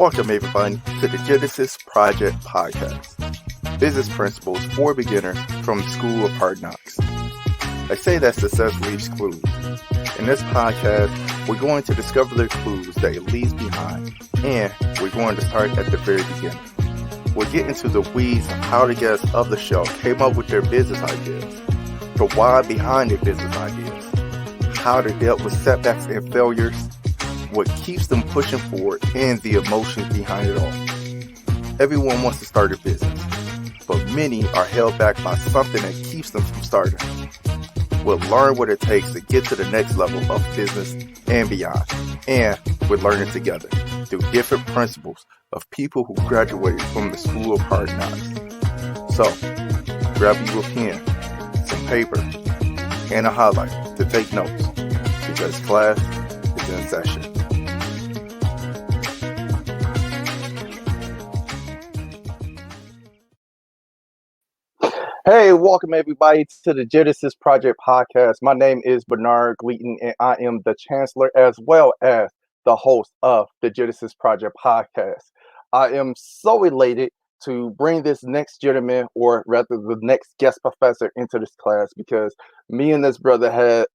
Welcome everybody to the Genesis Project Podcast. Business principles for beginners from the School of Hard Knocks. They say that success leaves clues. In this podcast, we're going to discover the clues that it leaves behind, and we're going to start at the very beginning. We'll get into the weeds of how the guests of the show came up with their business ideas, the why behind their business ideas, how they dealt with setbacks and failures, what keeps them pushing forward, and the emotions behind it all. Everyone wants to start a business, but many are held back by something that keeps them from starting. We'll learn what it takes to get to the next level of business and beyond, and we're learning together through different principles of people who graduated from the School of Hard Knocks. So, grab you a pen, some paper, and a highlight to take notes, because class is in session. Hey, welcome everybody to the Genesis Project Podcast. My name is Bernard Gleaton, and I am the Chancellor as well as the host of the Genesis Project Podcast. I am so elated to bring this next gentleman, or rather the next guest professor, into this class, because me and this brother had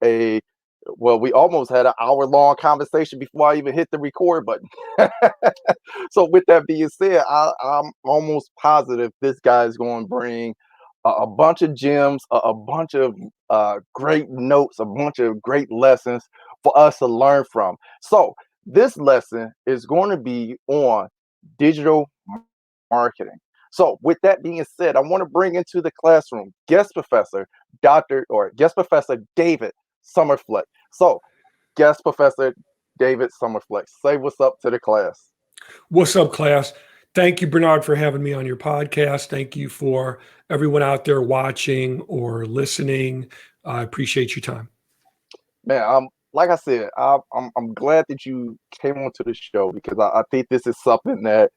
we almost had an hour-long conversation before I even hit the record button. So with that being said, I'm almost positive this guy is going to bring a bunch of gems, a bunch of great notes, a bunch of great lessons for us to learn from. So this lesson is going to be on digital marketing. So with that being said, I want to bring into the classroom guest professor David Somerfleck. So guest professor David Somerfleck, say what's up to the class. What's up, class? Thank you, Bernard, for having me on your podcast. Thank you for everyone out there watching or listening. I appreciate your time. Man, like I said, I'm glad that you came onto the show, because I think this is something that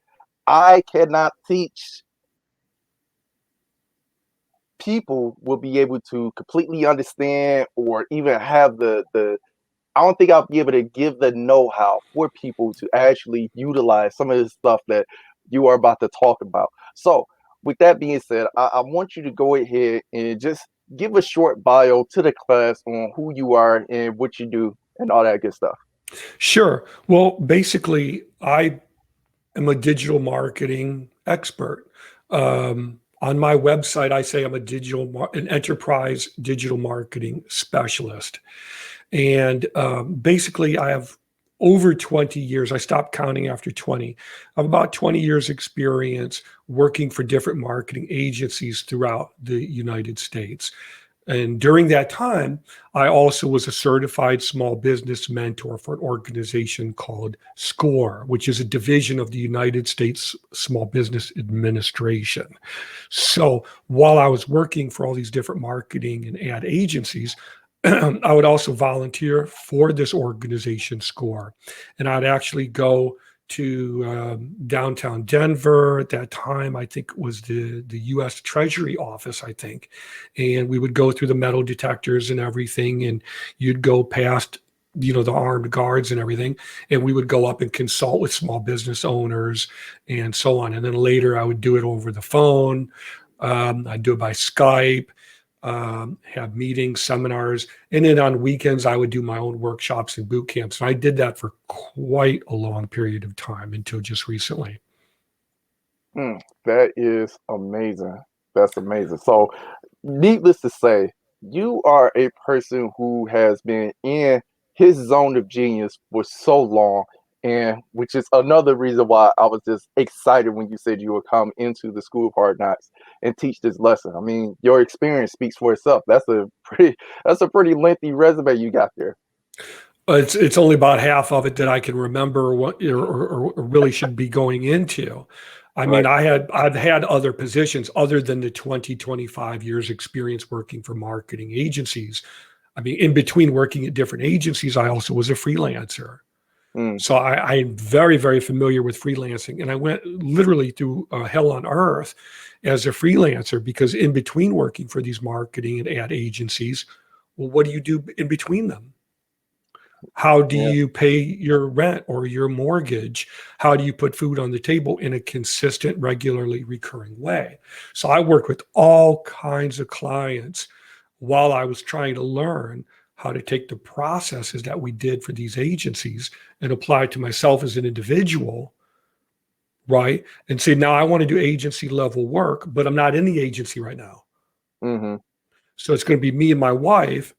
I cannot teach. People will be able to completely understand, or even have I don't think I'll be able to give the know-how for people to actually utilize some of this stuff that you are about to talk about. So with that being said, I want you to go ahead and just give a short bio to the class on who you are and what you do and all that good stuff. Sure. Well, basically, I am a digital marketing expert. On my website, I say I'm an enterprise digital marketing specialist. And basically, I have over 20 years. I stopped counting after 20. I have about 20 years experience working for different marketing agencies throughout the United States. And during that time, I also was a certified small business mentor for an organization called SCORE, which is a division of the United States Small Business Administration. So while I was working for all these different marketing and ad agencies, I would also volunteer for this organization, SCORE. And I'd actually go to downtown Denver at that time. I think it was the U.S. Treasury office, I think. And we would go through the metal detectors and everything. And you'd go past, the armed guards and everything. And we would go up and consult with small business owners and so on. And then later I would do it over the phone. I'd do it by Skype. Have meetings, seminars, and then on weekends I would do my own workshops and boot camps. And I did that for quite a long period of time until just recently. That is amazing. That's amazing. So, needless to say, you are a person who has been in his zone of genius for so long, and which is another reason why I was just excited when you said you would come into the School of Hard Knocks and teach this lesson. I mean, your experience speaks for itself. That's a pretty lengthy resume you got there. It's only about half of it that I can remember what or really should be going into. I mean, I've had other positions other than the 25 years experience working for marketing agencies. I mean, in between working at different agencies, I also was a freelancer. So I'm very, very familiar with freelancing. And I went literally through hell on earth as a freelancer, because in between working for these marketing and ad agencies, well, what do you do in between them? How do Yeah. you pay your rent or your mortgage? How do you put food on the table in a consistent, regularly recurring way? So I work with all kinds of clients while I was trying to learn how to take the processes that we did for these agencies and apply it to myself as an individual, right? And say, now I want to do agency level work, but I'm not in the agency right now. Mm-hmm. So it's going to be me and my wife.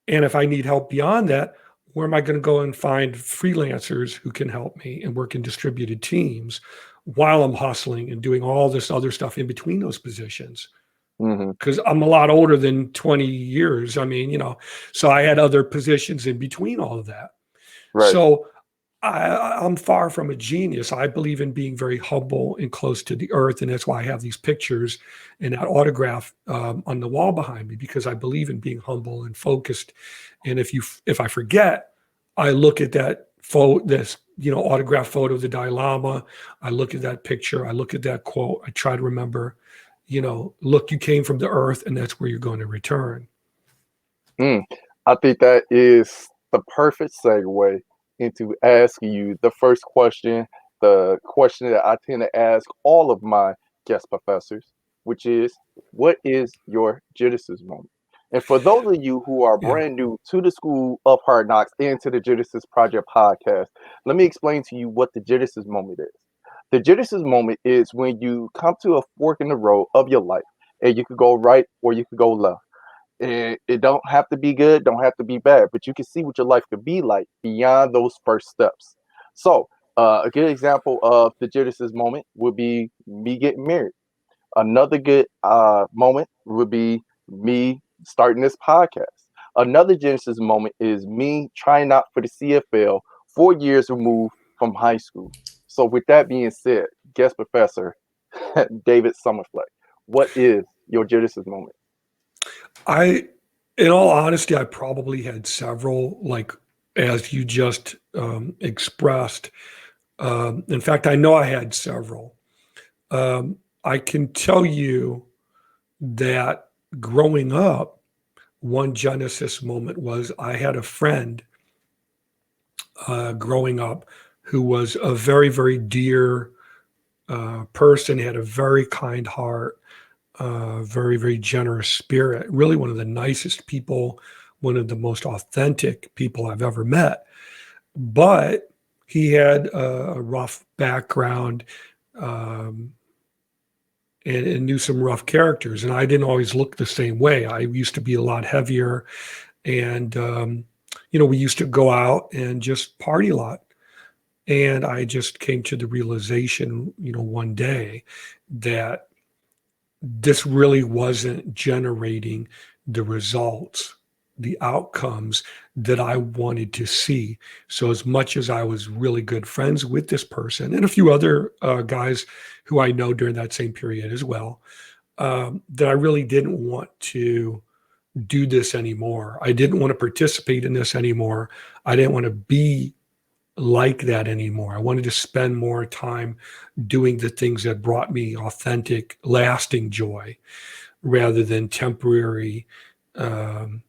And if I need help beyond that, where am I going to go and find freelancers who can help me and work in distributed teams while I'm hustling and doing all this other stuff in between those positions? Mm-hmm. Because I'm a lot older than 20 years. I mean, so I had other positions in between all of that. Right. So I'm far from a genius. I believe in being very humble and close to the earth. And that's why I have these pictures and that autograph on the wall behind me, because I believe in being humble and focused. And if I forget, I look at that this autograph photo of the Dalai Lama. I look at that picture. I look at that quote. I try to remember, look, you came from the earth and that's where you're going to return. I think that is the perfect segue into asking you the first question, the question that I tend to ask all of my guest professors, which is, what is your Genesis moment? And for those of you who are Yeah. brand new to the School of Hard Knocks and to the Genesis Project podcast, let me explain to you what the Genesis moment is. The Genesis moment is when you come to a fork in the road of your life, and you could go right or you could go left. And it don't have to be good, don't have to be bad, but you can see what your life could be like beyond those first steps. So, a good example of the Genesis moment would be me getting married. Another good moment would be me starting this podcast. Another Genesis moment is me trying out for the CFL 4 years removed from high school. So, with that being said, guest professor David Somerfleck, what is your Genesis moment? In all honesty, I probably had several, like as you just expressed. In fact, I know I had several. I can tell you that growing up, one Genesis moment was I had a friend growing up who was a very, very dear person, had a very kind heart, very, very generous spirit, really one of the nicest people, one of the most authentic people I've ever met. But he had a rough background, um, and knew some rough characters. And I didn't always look the same way. I used to be a lot heavier. And, we used to go out and just party a lot. And I just came to the realization, one day that this really wasn't generating the results, the outcomes that I wanted to see. So, as much as I was really good friends with this person and a few other guys who I know during that same period as well, that I really didn't want to do this anymore. I didn't want to participate in this anymore. I didn't want to be like that anymore. I wanted to spend more time doing the things that brought me authentic, lasting joy rather than temporary um,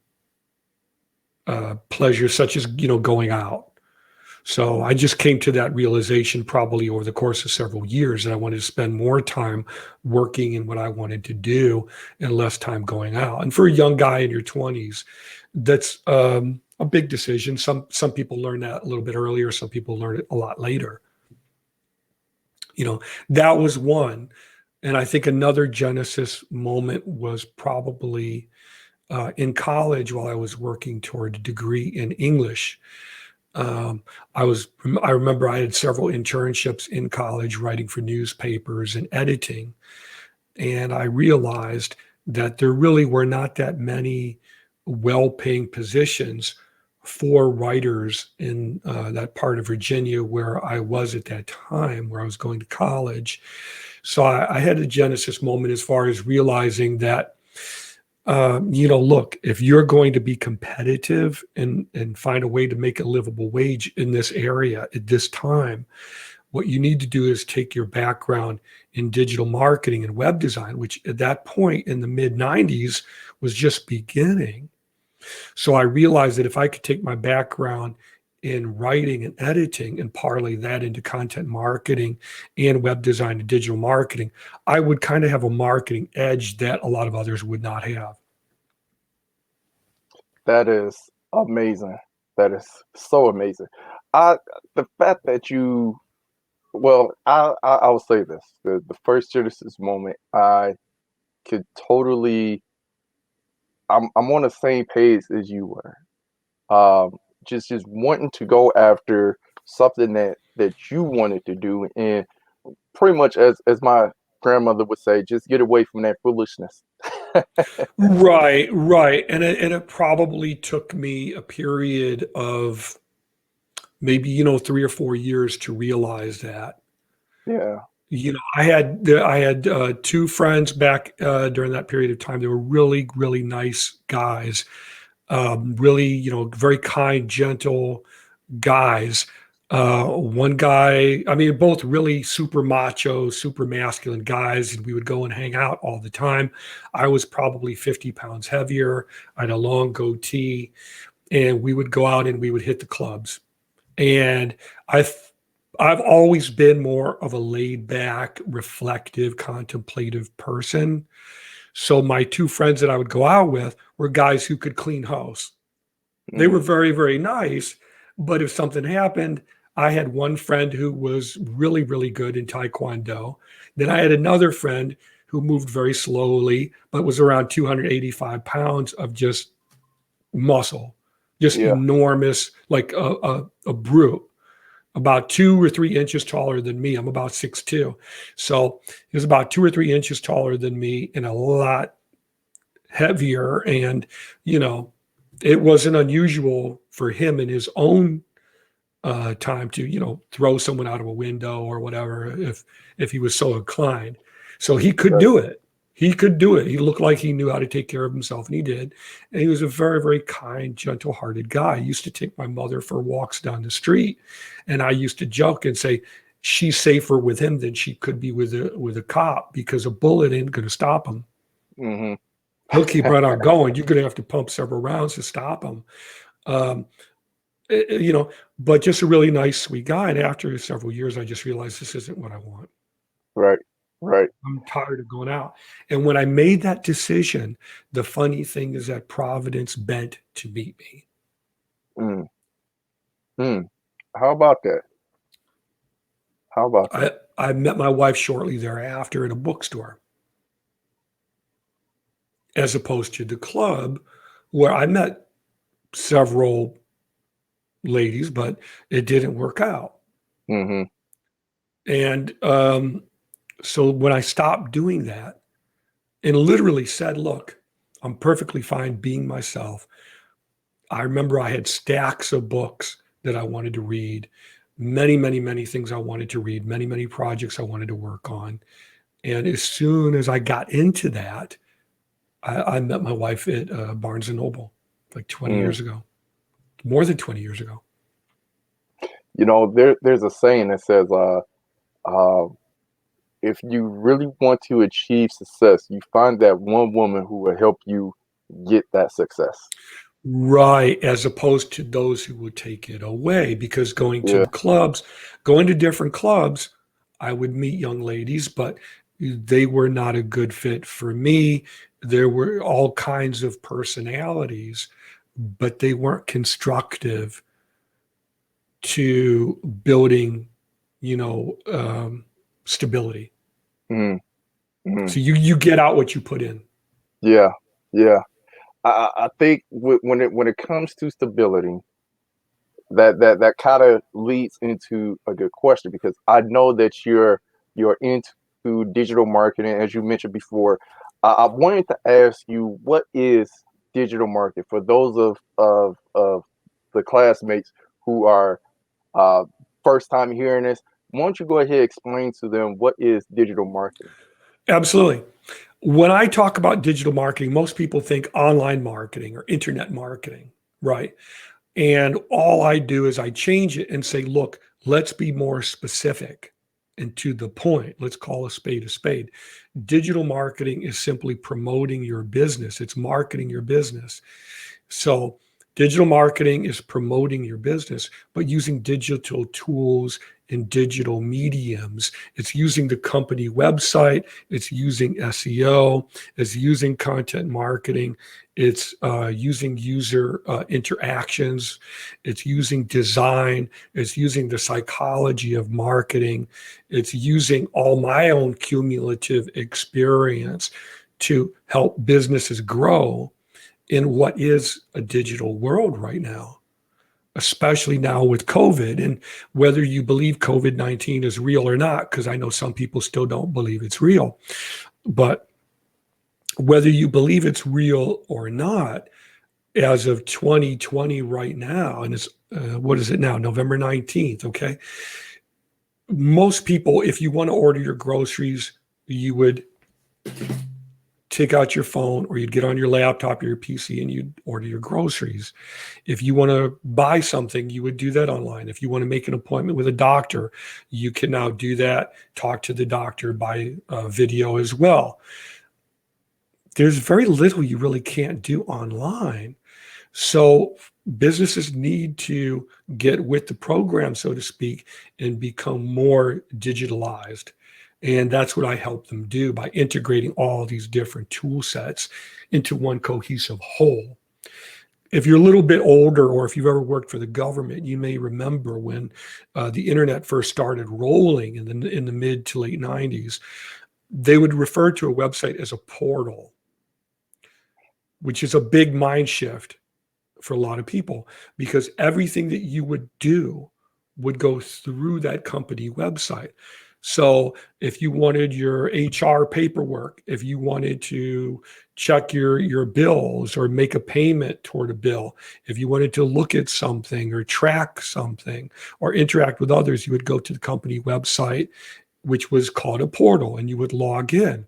pleasures such as, going out. So I just came to that realization probably over the course of several years that I wanted to spend more time working in what I wanted to do and less time going out. And for a young guy in your 20s, that's a big decision. Some people learn that a little bit earlier. Some people learn it a lot later. That was one. And I think another Genesis moment was probably in college while I was working toward a degree in English. Um, I remember I had several internships in college writing for newspapers and editing. And I realized that there really were not that many well-paying positions for writers in that part of Virginia where I was at that time, where I was going to college. So I had a Genesis moment as far as realizing that, look, if you're going to be competitive and find a way to make a livable wage in this area at this time, what you need to do is take your background in digital marketing and web design, which at that point in the mid 90s was just beginning, So I realized that if I could take my background in writing and editing and parlay that into content marketing and web design and digital marketing, I would kind of have a marketing edge that a lot of others would not have. That is amazing. That is so amazing. I the fact that you well, I will say this. The first Genesis moment, I could totally I'm on the same page as you were. Um, just wanting to go after something that you wanted to do, and pretty much as my grandmother would say, just get away from that foolishness. Right, right. And it probably took me a period of maybe, 3 or 4 years to realize that. Yeah. I had two friends back during that period of time. They were really, really nice guys, really, very kind, gentle guys. One guy, I mean, both really super macho, super masculine guys, and we would go and hang out all the time. I was probably 50 pounds heavier. I had a long goatee, and we would go out and we would hit the clubs. And I've I've always been more of a laid back, reflective, contemplative person. So my two friends that I would go out with were guys who could clean house. They were Mm, very, very nice, but if something happened, I had one friend who was really, really good in Taekwondo. Then I had another friend who moved very slowly, but was around 285 pounds of just muscle, just yeah. enormous, like a brute, about 2 or 3 inches taller than me. I'm about 6'2". So he was about 2 or 3 inches taller than me and a lot heavier. And, you know, it wasn't unusual for him in his own time to, throw someone out of a window or whatever if he was so inclined. So he could Right. do it. He could do it. He looked like he knew how to take care of himself, and he did. And he was a very, very kind, gentle-hearted guy. He used to take my mother for walks down the street, and I used to joke and say, "She's safer with him than she could be with a cop because a bullet ain't going to stop him. Hmm. He'll keep right on going. You're going to have to pump several rounds to stop him." Um, eh, eh, you know, but just a really nice, sweet guy. And after several years, I just realized this isn't what I want. Right. Right. I'm tired of going out. And when I made that decision, the funny thing is that Providence bent to meet me. Mm, mm. How about that? How about I, that? I met my wife shortly thereafter at a bookstore, as opposed to the club where I met several ladies, but it didn't work out. Hmm. And so when I stopped doing that and literally said, look, I'm perfectly fine being myself. I remember I had stacks of books that I wanted to read, many, many, many things I wanted to read, many, many projects I wanted to work on. And as soon as I got into that, I met my wife at Barnes and Noble like 20 Mm. years ago, more than 20 years ago. There's a saying that says, uh, if you really want to achieve success, you find that one woman who will help you get that success. Right, as opposed to those who would take it away. Because Yeah. going to different clubs, I would meet young ladies, but they were not a good fit for me. There were all kinds of personalities, but they weren't constructive to building, you know, stability. Mm, mm. So you get out what you put in. Yeah. Yeah. I think when it comes to stability, that kind of leads into a good question, because I know that you're into digital marketing, as you mentioned before. I wanted to ask you, what is digital marketing for those of the classmates who are uh, first time hearing this? Why don't you go ahead and explain to them what is digital marketing? Absolutely. When I talk about digital marketing, most people think online marketing or internet marketing, right? And all I do is I change it and say, look, let's be more specific and to the point. Let's call a spade a spade. Digital marketing is simply promoting your business, it's marketing your business. So digital marketing is promoting your business, but using digital tools and digital mediums. It's using the company website. It's using SEO. It's using content marketing. It's using user interactions. It's using design. It's using the psychology of marketing. It's using all my own cumulative experience to help businesses grow in what is a digital world right now, especially now with COVID. And whether you believe COVID-19 is real or not, because I know some people still don't believe it's real, but whether you believe it's real or not, as of 2020 right now, and it's, what is it now? November 19th, okay? Most people, if you want to order your groceries, you would take out your phone or you'd get on your laptop or your PC and you'd order your groceries. If you want to buy something, you would do that online. If you want to make an appointment with a doctor, you can now do that, talk to the doctor by video as well. There's very little you really can't do online. So businesses need to get with the program, so to speak, and become more digitalized. And that's what I help them do by integrating all these different tool sets into one cohesive whole. If you're a little bit older, or if you've ever worked for the government, you may remember when the internet first started rolling in the mid to late 90s, they would refer to a website as a portal, which is a big mind shift for a lot of people, because everything that you would do would go through that company website. So if you wanted your HR paperwork, if you wanted to check your bills or make a payment toward a bill, if you wanted to look at something or track something or interact with others, you would go to the company website, which was called a portal, and you would log in.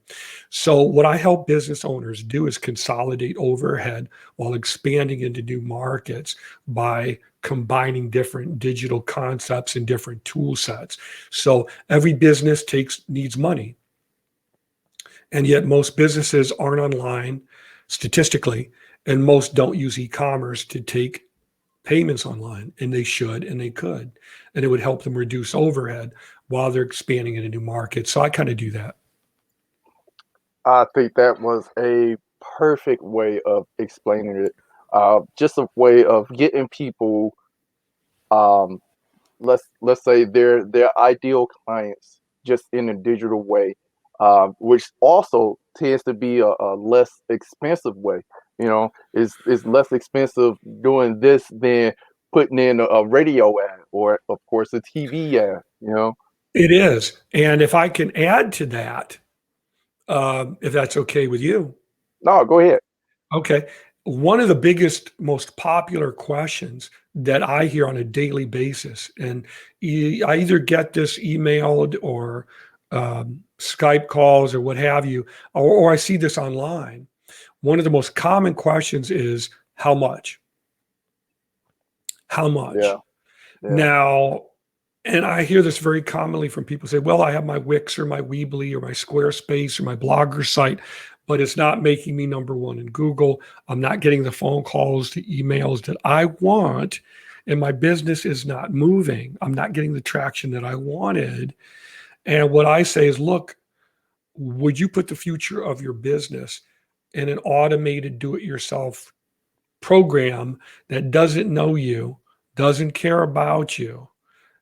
So what I help business owners do is consolidate overhead while expanding into new markets by combining different digital concepts and different tool sets. So every business needs money. And yet most businesses aren't online statistically, and most don't use e-commerce to take payments online, and they should and they could, and it would help them reduce overhead while they're expanding into new markets. So I kind of do that. I think that was a perfect way of explaining it. Just a way of getting people, um, let's say their ideal clients, just in a digital way, which also tends to be a less expensive way. You know, it's less expensive doing this than putting in a radio ad or, of course, a TV ad. You know. It is. And if I can add to that, if that's okay with you. No, go ahead. Okay. One of the biggest, most popular questions that I hear on a daily basis, and I either get this emailed or Skype calls or what have you, or I see this online. One of the most common questions is how much? How much? Yeah, yeah, Now, and I hear this very commonly from people say, well, I have my Wix or my Weebly or my Squarespace or my Blogger site, but it's not making me number one in Google. I'm not getting the phone calls, the emails that I want, and my business is not moving. I'm not getting the traction that I wanted. And what I say is, look, would you put the future of your business in an automated do-it-yourself program that doesn't know you, doesn't care about you,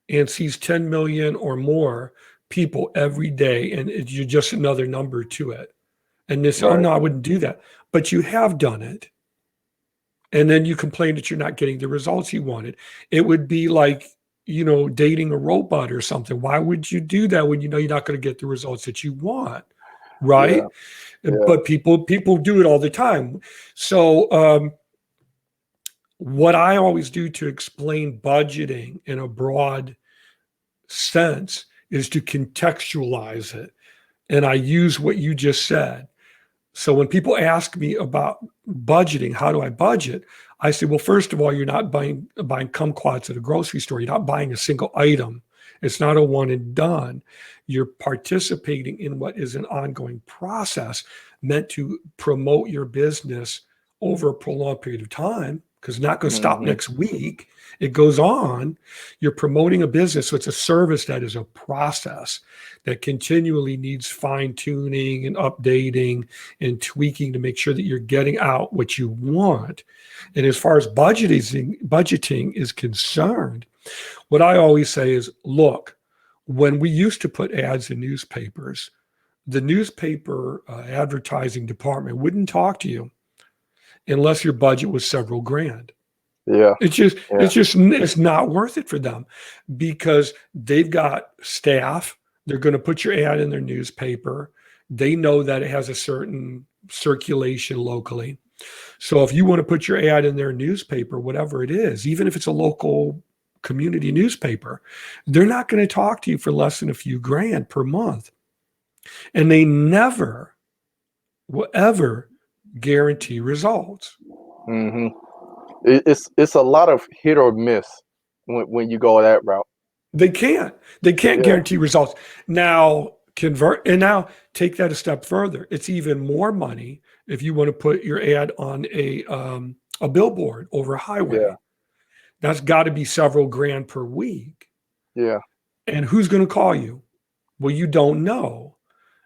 and sees 10 million or more people every day, and you're just another number to it? And they say, oh, right. no, I wouldn't do that. But you have done it. And then you complain that you're not getting the results you wanted. It would be like, dating a robot or something. Why would you do that when you know you're not going to get the results that you want? Right? Yeah, yeah, But people do it all the time. So what I always do to explain budgeting in a broad sense is to contextualize it. And I use what you just said. So when people ask me about budgeting, how do I budget? I say, well, first of all, you're not buying kumquats at a grocery store. You're not buying a single item. It's not a one and done. You're participating in what is an ongoing process meant to promote your business over a prolonged period of time, because it's not going to stop Hmm. next week. It goes on. You're promoting a business. So it's a service that is a process that continually needs fine tuning and updating and tweaking to make sure that you're getting out what you want. And as far as budgeting is concerned, what I always say is, look, when we used to put ads in newspapers, the newspaper advertising department wouldn't talk to you unless your budget was several grand. Yeah. Yeah. It's not worth it for them because they've got staff. They're going to put your ad in their newspaper. They know that it has a certain circulation locally. So if you want to put your ad in their newspaper, whatever it is, even if it's a local community newspaper, they're not going to talk to you for less than a few grand per month. And they never will ever guarantee results. Hmm. It's a lot of hit or miss when you go that route. They can't. They can't Yeah. guarantee results. Now now take that a step further. It's even more money if you want to put your ad on a billboard over a highway. Yeah. That's got to be several grand per week. Yeah. And who's going to call you? Well, you don't know.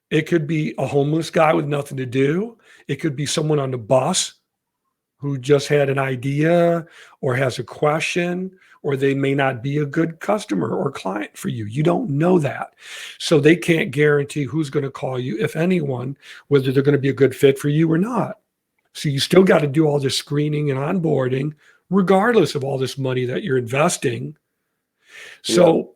It could be a homeless guy with nothing to do. It could be someone on the bus who just had an idea or has a question, or they may not be a good customer or client for you. You don't know that. So they can't guarantee who's going to call you, if anyone, whether they're going to be a good fit for you or not. So you still got to do all this screening and onboarding, regardless of all this money that you're investing. So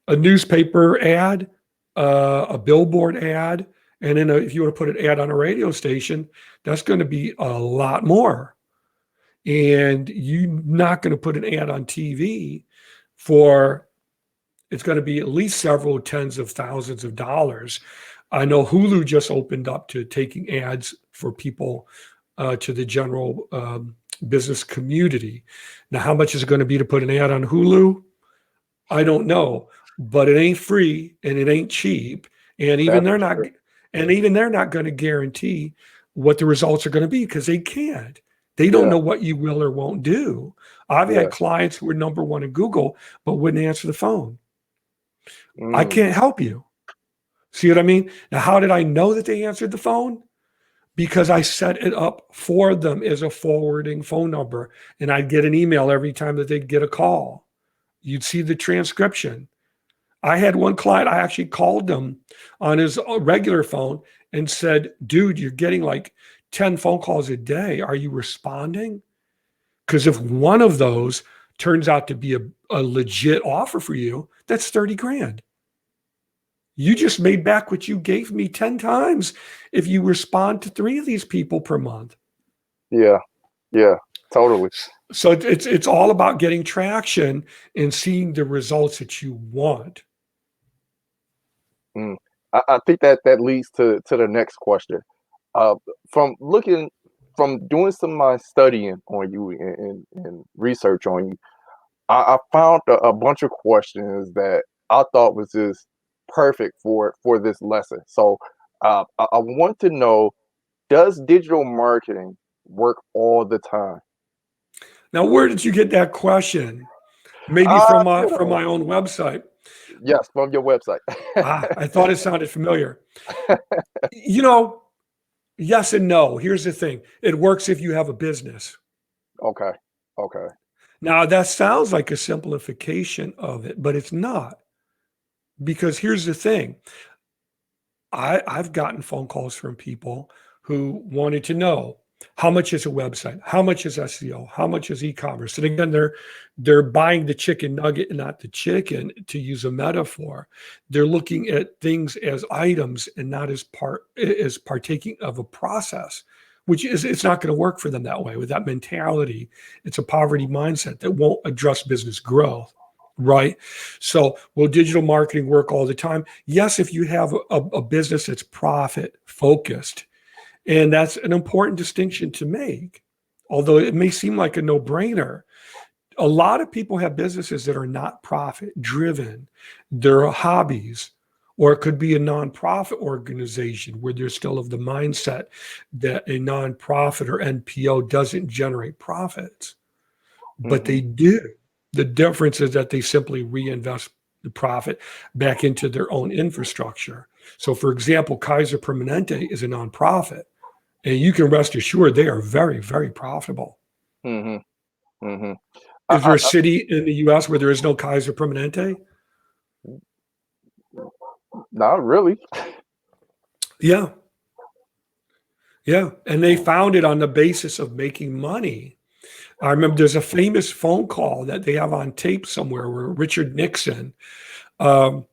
a newspaper ad, a billboard ad, and then if you want to put an ad on a radio station, that's going to be a lot more. And you're not going to put an ad on TV it's going to be at least several tens of thousands of dollars. I know Hulu just opened up to taking ads for people to the general business community. Now, how much is it going to be to put an ad on Hulu? I don't know, but it ain't free and it ain't cheap. And even they're not, going to guarantee what the results are going to be because they can't. They don't know what you will or won't do. I've had clients who were number one in Google, but wouldn't answer the phone. I can't help you. See what I mean? Now, how did I know that they answered the phone? Because I set it up for them as a forwarding phone number. And I'd get an email every time that they'd get a call. You'd see the transcription. I had one client, I actually called them on his regular phone and said, dude, you're getting like 10 phone calls a day. Are you responding? Because if one of those turns out to be a legit offer for you, that's 30 grand. You just made back what you gave me 10 times if you respond to 3 of these people per month. Yeah. Yeah. Totally. So it's all about getting traction and seeing the results that you want. I think that leads to the next question. From doing some of my studying on you and research on you, I found a bunch of questions that I thought was just perfect for this lesson. So I want to know, does digital marketing work all the time? Now, where did you get that question? Maybe from my own website. Yes, from your website. I thought it sounded familiar. Yes and no. Here's the thing. It works if you have a business. Okay. Now, that sounds like a simplification of it, but it's not. Because here's the thing. I've gotten phone calls from people who wanted to know how much is a website, how much is SEO, how much is e-commerce. And again, they're buying the chicken nugget and not the chicken, to use a metaphor. They're looking at things as items and not as partaking of a process, which is, it's not going to work for them that way. With that mentality, it's a poverty mindset that won't address business growth. Right. So will digital marketing work all the time? Yes, if you have a business that's profit focused. And that's an important distinction to make, although it may seem like a no-brainer. A lot of people have businesses that are not profit driven. They're hobbies, Or it could be a nonprofit organization where they're still of the mindset that a nonprofit or NPO doesn't generate profits, but Mm-hmm. they do. The difference is that they simply reinvest the profit back into their own infrastructure. So, for example, Kaiser Permanente is a nonprofit, and you can rest assured they are very, very profitable. Mm-hmm. Mm-hmm. Is there a I, city in the US where there is no Kaiser Permanente? not really. Yeah. Yeah. And they found it on the basis of making money. I remember there's a famous phone call that they have on tape somewhere where Richard Nixon um,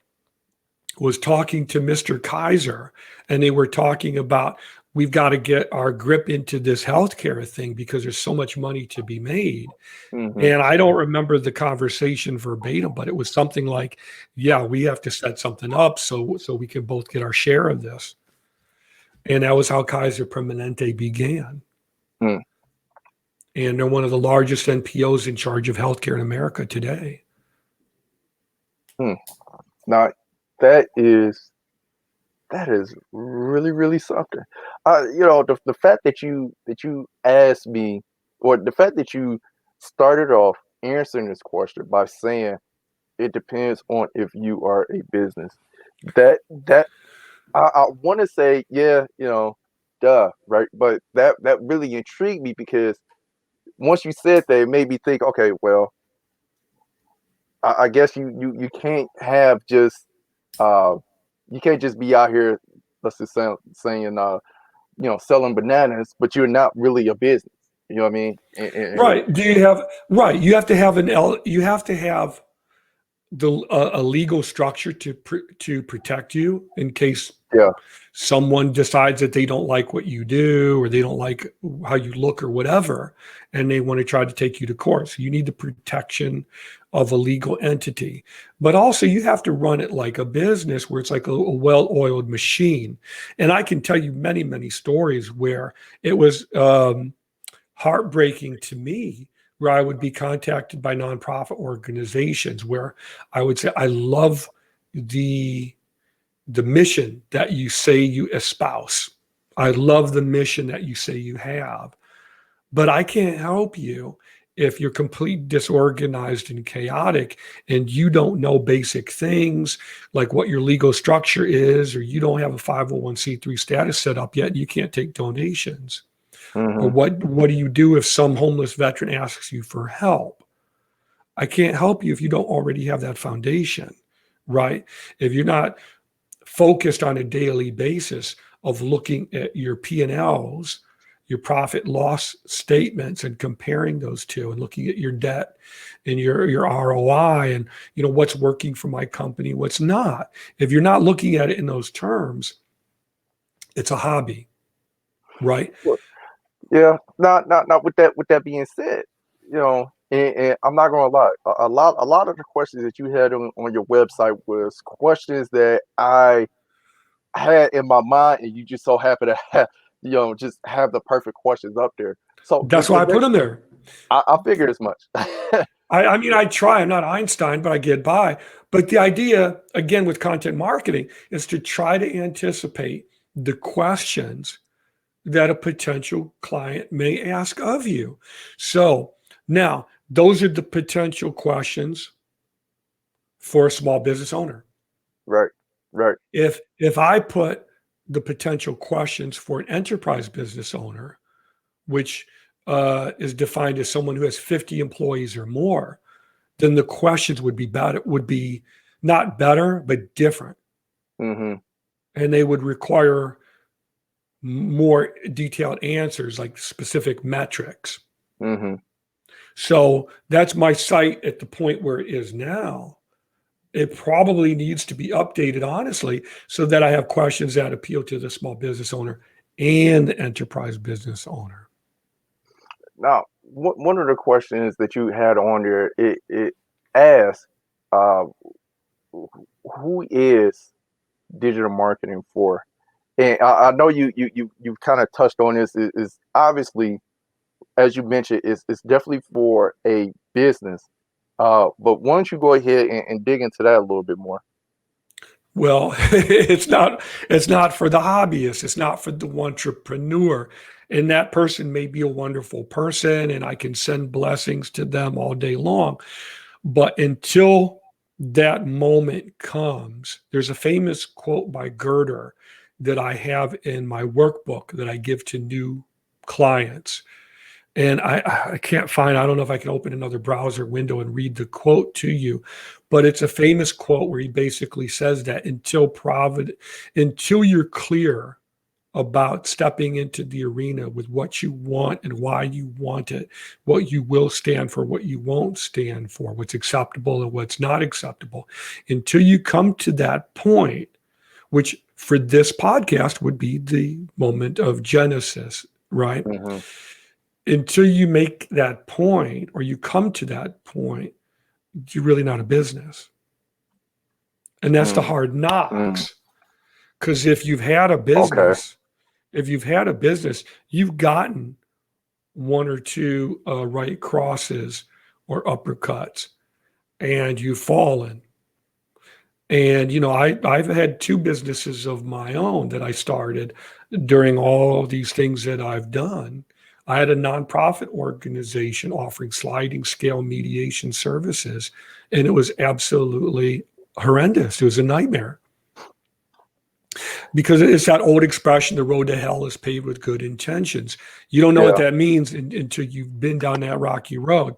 was talking to Mr. Kaiser, and they were talking about we've got to get our grip into this healthcare thing because there's so much money to be made. Mm-hmm. And I don't remember the conversation verbatim, but it was something like, "Yeah, we have to set something up so we can both get our share of this." And that was how Kaiser Permanente began. Mm-hmm. And they're one of the largest NPOs in charge of healthcare in America today. Now, that is that is really, really something. The fact that you asked me, or the fact that you started off answering this question by saying it depends on if you are a business. That I want to say, yeah, duh, right? But that really intrigued me because once you said that, it made me think, okay, well, I guess you can't have just uh you can't just be out here, let's just say, saying selling bananas, but you're not really a business. You know what I mean? Right. Do you have right? You have to have a legal structure to protect you in case Yeah. someone decides that they don't like what you do or they don't like how you look or whatever, and they want to try to take you to court. So you need the protection of a legal entity. But also you have to run it like a business where it's like a well-oiled machine. And I can tell you many, many stories where it was heartbreaking to me where I would be contacted by nonprofit organizations where I would say, I love the mission that you say you espouse. I love the mission that you say you have, but I can't help you if you're completely disorganized and chaotic and you don't know basic things like what your legal structure is, or you don't have a 501c3 status set up yet and you can't take donations. Or Hmm. what do you do if some homeless veteran asks you for help? I can't help you if you don't already have that foundation, right? If you're not focused on a daily basis of looking at your P&Ls, your profit loss statements, and comparing those two, and looking at your debt and your ROI, and what's working for my company, what's not. If you're not looking at it in those terms, it's a hobby, right? Yeah. Not with that being said, and I'm not gonna lie, a lot of the questions that you had on your website was questions that I had in my mind, and you just so happen to have, just have the perfect questions up there. So That's why I put them there. I figured as much. I mean, I try. I'm not Einstein, but I get by. But the idea, again, with content marketing is to try to anticipate the questions that a potential client may ask of you. So now, those are the potential questions for a small business owner. Right, right. If I put the potential questions for an enterprise business owner, which is defined as someone who has 50 employees or more, then the questions would be better, would be not better, but different. Hmm. And they would require more detailed answers, like specific metrics. Hmm. So that's my site at the point where it is now. It probably needs to be updated, honestly, so that I have questions that appeal to the small business owner and the enterprise business owner. Now, one of the questions that you had on there, it asks, uh, who is digital marketing for? And I know you kind of touched on this. Is obviously, as you mentioned, it's definitely for a business. But why don't you go ahead and dig into that a little bit more? Well, it's not for the hobbyist. It's not for the entrepreneur. And that person may be a wonderful person and I can send blessings to them all day long. But until that moment comes, there's a famous quote by Gerder that I have in my workbook that I give to new clients. And I can't find, I don't know if I can open another browser window and read the quote to you, but it's a famous quote where he basically says that until you're clear about stepping into the arena with what you want and why you want it, what you will stand for, what you won't stand for, what's acceptable and what's not acceptable. Until you come to that point, which for this podcast would be the moment of Genesis, right? Mm-hmm. Until you make that point or you come to that point, you're really not a business. And that's the hard knocks. Because if you've had a business, you've gotten one or two right crosses or uppercuts and you've fallen. And, I've had two businesses of my own that I started during all these things that I've done. I had a nonprofit organization offering sliding scale mediation services, and it was absolutely horrendous. It was a nightmare. Because it's that old expression, the road to hell is paved with good intentions. You don't know what that means until you've been down that rocky road.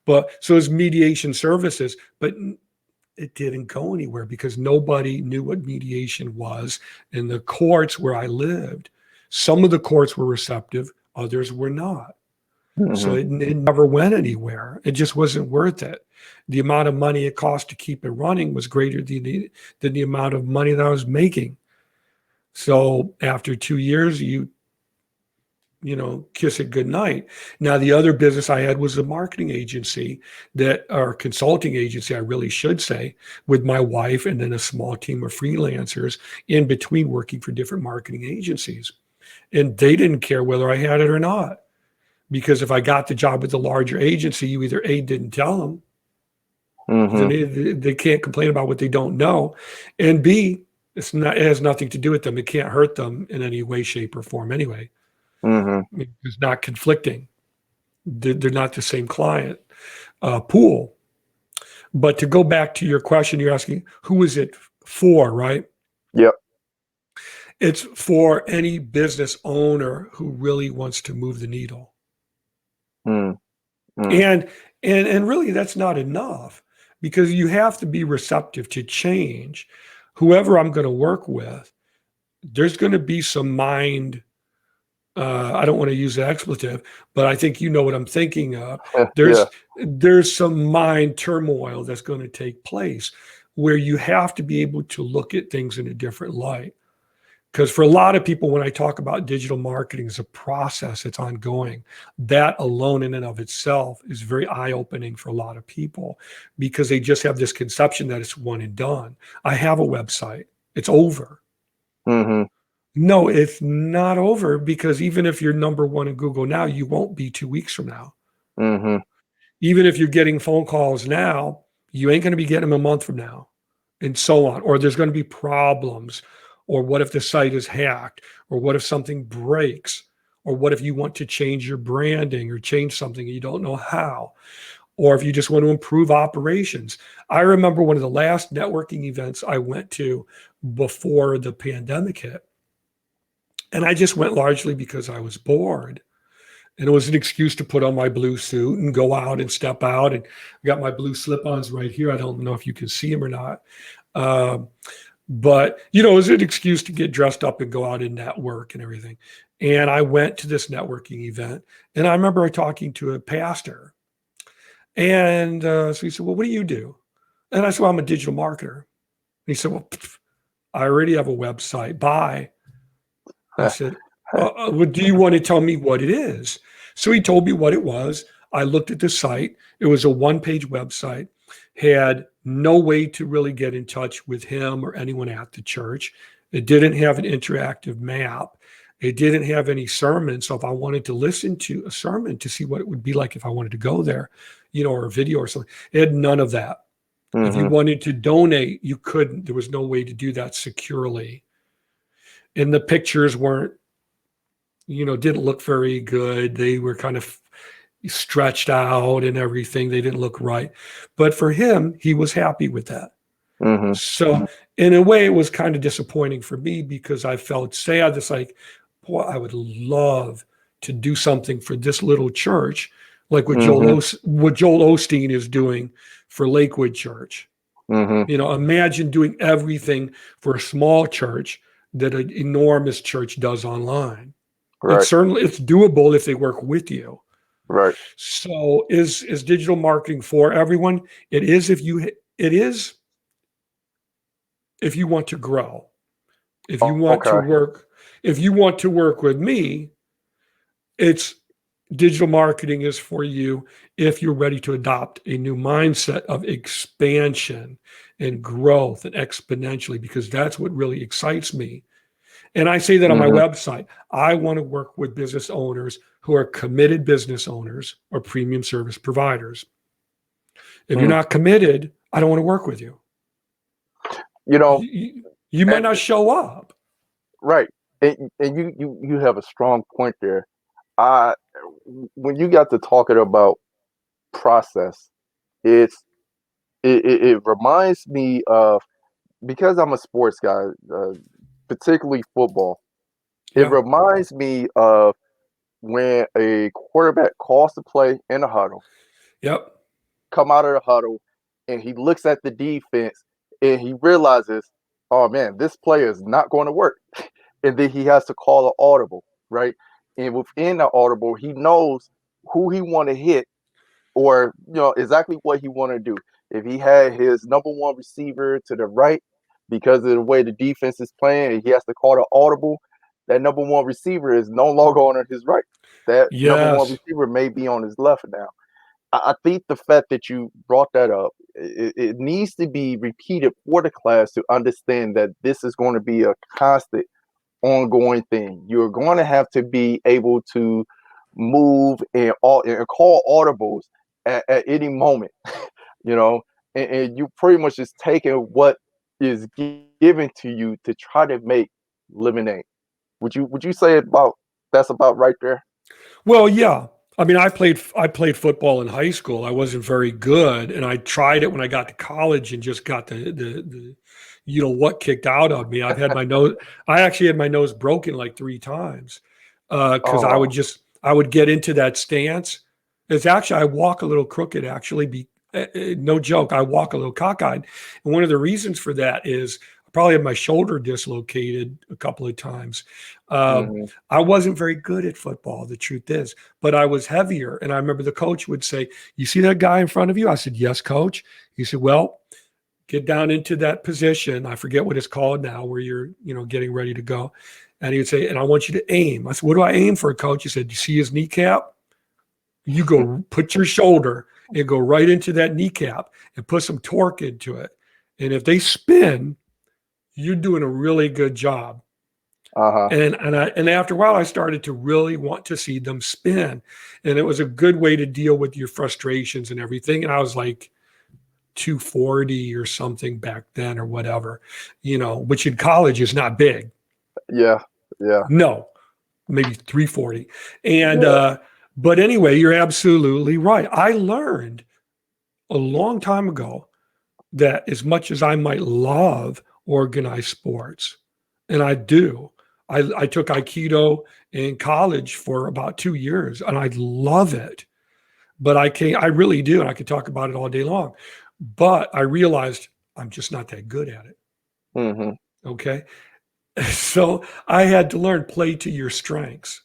But so it's mediation services, but it didn't go anywhere because nobody knew what mediation was. In the courts where I lived, some of the courts were receptive, others were not. Mm-hmm. So it never went anywhere. It just wasn't worth it. The amount of money it cost to keep it running was greater than the amount of money that I was making. So after 2 years, you kiss it goodnight. Now, the other business I had was a marketing agency or consulting agency, I really should say, with my wife and then a small team of freelancers in between working for different marketing agencies. And they didn't care whether I had it or not. Because if I got the job with the larger agency, you either A, didn't tell them, then they can't complain about what they don't know, and B, it has nothing to do with them. It can't hurt them in any way, shape, or form anyway. It's not conflicting. They're not the same client pool. But to go back to your question, you're asking, who is it for, right? Yep. It's for any business owner who really wants to move the needle. And really that's not enough because you have to be receptive to change. Whoever I'm going to work with, there's going to be some mind, I don't want to use the expletive, but I think you know what I'm thinking of. There's some mind turmoil that's going to take place where you have to be able to look at things in a different light. Because for a lot of people, when I talk about digital marketing as a process, it's ongoing. That alone in and of itself is very eye-opening for a lot of people because they just have this conception that it's one and done. I have a website. It's over. No, it's not over because even if you're number one in Google now, you won't be 2 weeks from now. Even if you're getting phone calls now, you ain't going to be getting them a month from now and so on. Or there's going to be problems. Or what if the site is hacked? Or what if something breaks? Or what if you want to change your branding or change something and you don't know how? Or if you just want to improve operations. I remember one of the last networking events I went to before the pandemic hit. And I just went largely because I was bored. And it was an excuse to put on my blue suit and go out and step out. And I got my blue slip-ons right here. I don't know if you can see them or not. But, it was an excuse to get dressed up and go out and network and everything. And I went to this networking event. And I remember talking to a pastor. And so he said, well, what do you do? And I said, well, I'm a digital marketer. And he said, well, I already have a website. Bye. I said, well, do you want to tell me what it is? So he told me what it was. I looked at the site. It was a one-page website, had no way to really get in touch with him or anyone at the church. It didn't have an interactive map. It didn't have any sermons. So if I wanted to listen to a sermon to see what it would be like if I wanted to go there, or a video or something, it had none of that. If you Mm-hmm. wanted to donate, you couldn't. There was no way to do that securely. And the pictures weren't, didn't look very good. They were kind of stretched out and everything. They didn't look right. But for him, he was happy with that. Mm-hmm. So in a way, it was kind of disappointing for me because I felt sad. It's like, boy, I would love to do something for this little church, like Mm-hmm. What Joel Osteen is doing for Lakewood Church. Mm-hmm. Imagine doing everything for a small church that an enormous church does online. Right. It's doable if they work with you. Right. So is digital marketing for everyone? It is if you want to grow. If you want to Okay. work, if you want to work with me, it's digital marketing is for you if you're ready to adopt a new mindset of expansion and growth and exponentially, because that's what really excites me. And I say that on my Mm-hmm. website. I want to work with business owners who are committed business owners or premium service providers. If you're Mm. not committed, I don't want to work with you. You know, You might and not show up. right. And you have a strong point there. I when you got to talking about process, it's it reminds me of, because I'm a sports guy, particularly football. It Yeah. reminds me of when a quarterback calls the play in the huddle, Yep. come out of the huddle, and he looks at the defense and he realizes, oh man, this play is not going to work. And then he has to call an audible, right? And within the audible, he knows who he want to hit, or exactly what he want to do. If he had his number one receiver to the right, because of the way the defense is playing, and he has to call the audible, that number one receiver is no longer on his right. That number one Yes. receiver may be on his left now. I think the fact that you brought that up, it needs to be repeated for the class to understand that this is going to be a constant, ongoing thing. You're going to have to be able to move and call audibles at any moment, you know, and you pretty much just taking what is given to you to try to make lemonade. Would you say that's about right there? Well, yeah. I mean, I played football in high school. I wasn't very good, and I tried it when I got to college and just got the what kicked out of me. I actually had my nose broken like 3 times because Oh. I would get into that stance. It's actually I walk a little crooked. Actually, no joke. I walk a little cockeyed, and one of the reasons for that is I probably had my shoulder dislocated a couple of times. Um, Hmm. I wasn't very good at football, the truth is, but I was heavier. And I remember the coach would say, "You see that guy in front of you?" I said, "Yes, coach." He said, "Well, get down into that position. I forget what it's called now, where you're, getting ready to go." And he would say, "And I want you to aim." I said, "What do I aim for, coach?" He said, "You see his kneecap? You go put your shoulder and go right into that kneecap and put some torque into it. And if they spin, you're doing a really good job." Uh-huh. And after a while, I started to really want to see them spin, and it was a good way to deal with your frustrations and everything. And I was like 240 or something back then, or whatever, which in college is not big. Yeah. Yeah. No, maybe 340. And Yeah. but anyway, you're absolutely right. I learned a long time ago that as much as I might love organized sports, and I do, I took Aikido in college for about 2 years and I love it. But I really do. And I could talk about it all day long. But I realized I'm just not that good at it. Hmm. Okay. So I had to learn play to your strengths.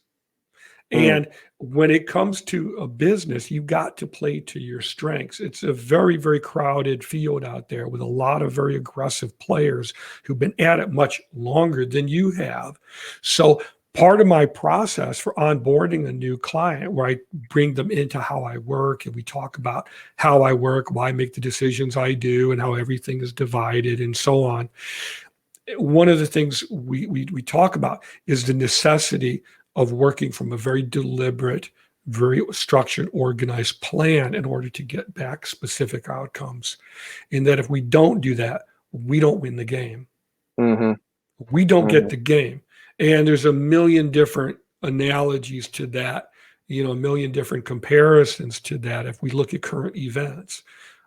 Mm. And when it comes to a business, you've got to play to your strengths. It's a very, very crowded field out there with a lot of very aggressive players who've been at it much longer than you have. So, part of my process for onboarding a new client, where I bring them into how I work and we talk about how I work, why I make the decisions I do, and how everything is divided and so on. One of the things we talk about is the necessity of working from a very deliberate, very structured, organized plan in order to get back specific outcomes. And that if we don't do that, we don't win the game. Mm-hmm. We don't Mm-hmm. get the game. And there's a million different analogies to that, a million different comparisons to that. If we look at current events,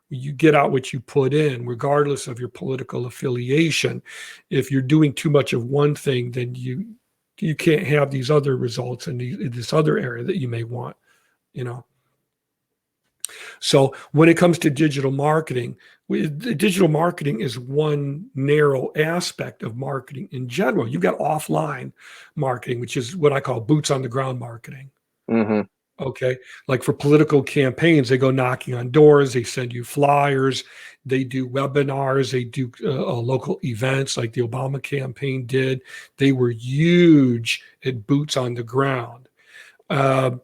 you get out what you put in, regardless of your political affiliation. If you're doing too much of one thing, then you can't have these other results in this other area that you may want, So when it comes to digital marketing, digital marketing is one narrow aspect of marketing in general. You've got offline marketing, which is what I call boots on the ground marketing. Mm-hmm. Okay. Like for political campaigns, they go knocking on doors, they send you flyers, they do webinars, they do local events like the Obama campaign did. They were huge at boots on the ground. And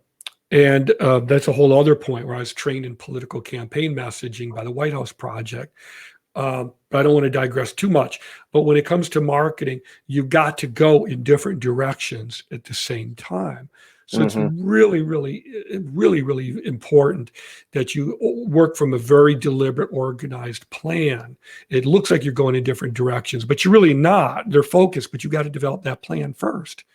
that's a whole other point where I was trained in political campaign messaging by the White House Project. But I don't want to digress too much. But when it comes to marketing, you've got to go in different directions at the same time. So it's really, really, really, really important that you work from a very deliberate, organized plan. It looks like you're going in different directions, but you're really not. They're focused, but you got to develop that plan first.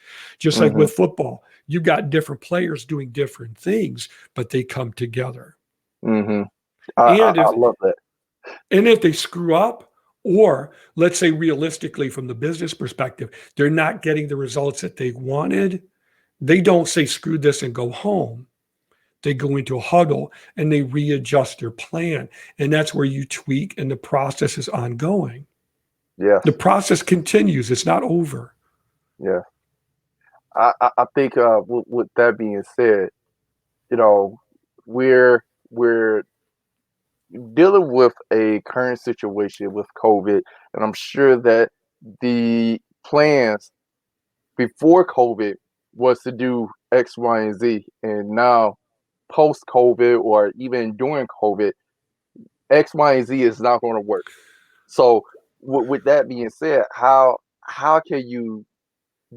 Just like with football, you've got different players doing different things, but they come together. I love that. And if they screw up, or let's say realistically from the business perspective, they're not getting the results that they wanted, they don't say screw this and go home. They go into a huddle and they readjust their plan. And that's where you tweak, and the process is ongoing. Yes. The process continues. It's not over. Yeah. I think with that being said, we're dealing with a current situation with COVID, and I'm sure that the plans before COVID was to do X, Y, and Z, and now post COVID or even during COVID, X, Y, and Z is not going to work. So, with that being said, how can you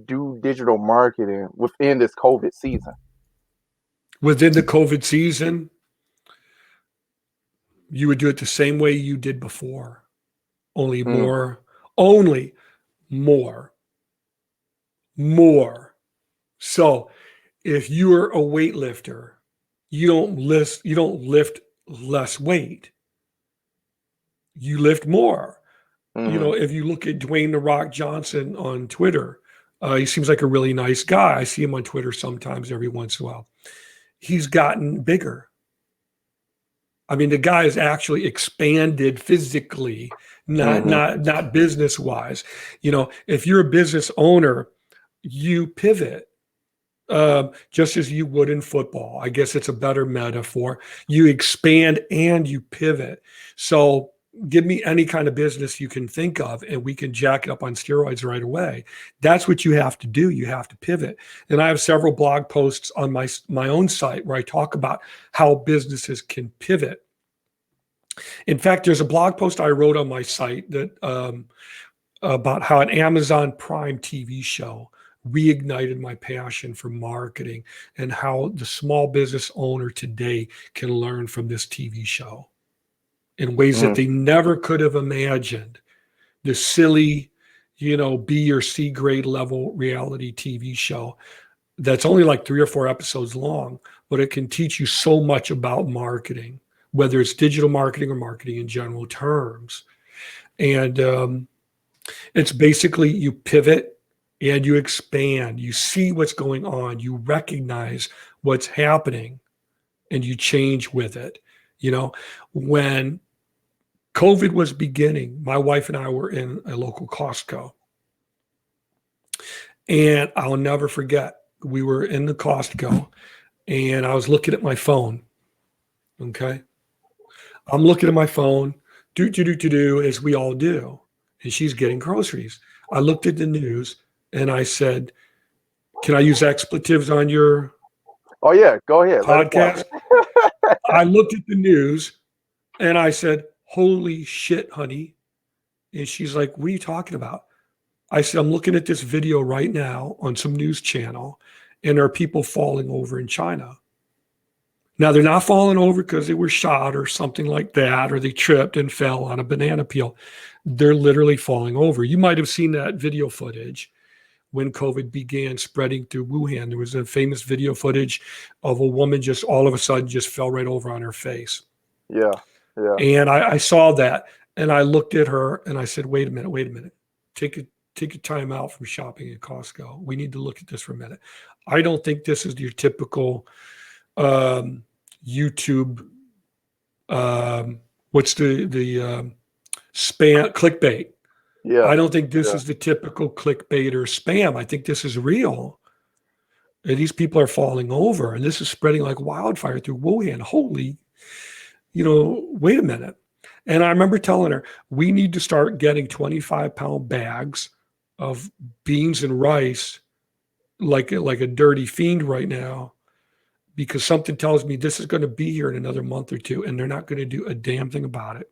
do digital marketing within this COVID season? Within the COVID season, you would do it the same way you did before, only more. So if you're a weightlifter, you don't lift less weight. You lift more. If you look at Dwayne "The Rock" Johnson on Twitter, he seems like a really nice guy. I see him on Twitter sometimes every once in a while. He's gotten bigger. I mean, the guy has actually expanded physically, not business wise. If you're a business owner, you pivot just as you would in football. I guess it's a better metaphor. You expand and you pivot. So give me any kind of business you can think of, and we can jack it up on steroids right away. That's what you have to do. You have to pivot. And I have several blog posts on my own site where I talk about how businesses can pivot. In fact, there's a blog post I wrote on my site that about how an Amazon Prime TV show reignited my passion for marketing, and how the small business owner today can learn from this TV show in ways that they never could have imagined. The silly, B or C grade level reality TV show that's only like 3 or 4 episodes long, but it can teach you so much about marketing, whether it's digital marketing or marketing in general terms. And it's basically you pivot and you expand. You see what's going on. You recognize what's happening and you change with it. When COVID was beginning, my wife and I were in a local Costco. And I'll never forget, we were in the Costco and I was looking at my phone. Okay. I'm looking at my phone, as we all do. And she's getting groceries. I looked at the news and I said, can I use expletives on your Oh, yeah. Go ahead. podcast? I looked at the news and I said, holy shit, honey. And she's like, what are you talking about? I said, I'm looking at this video right now on some news channel, and there are people falling over in China. Now they're not falling over because they were shot or something like that, or they tripped and fell on a banana peel. They're literally falling over. You might have seen that video footage when COVID began spreading through Wuhan. There was a famous video footage of a woman just all of a sudden just fell right over on her face. Yeah. Yeah. And I saw that and I looked at her and I said, wait a minute. Take a time out from shopping at Costco. We need to look at this for a minute. I don't think this is your typical YouTube. What's the spam clickbait? Yeah. I don't think this is the typical clickbait or spam. I think this is real. And these people are falling over, and this is spreading like wildfire through Wuhan. Holy, wait a minute. And I remember telling her, we need to start getting 25-pound bags of beans and rice like a dirty fiend right now, because something tells me this is going to be here in another month or two, and they're not going to do a damn thing about it.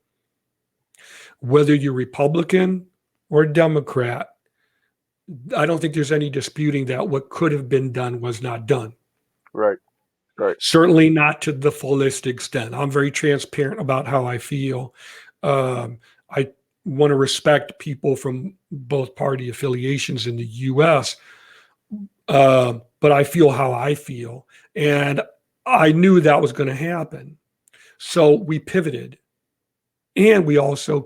Whether you're Republican or Democrat, I don't think there's any disputing that what could have been done was not done. Right. Certainly not to the fullest extent. I'm very transparent about how I feel. I want to respect people from both party affiliations in the U.S., but I feel how I feel. And I knew that was going to happen. So we pivoted. And we also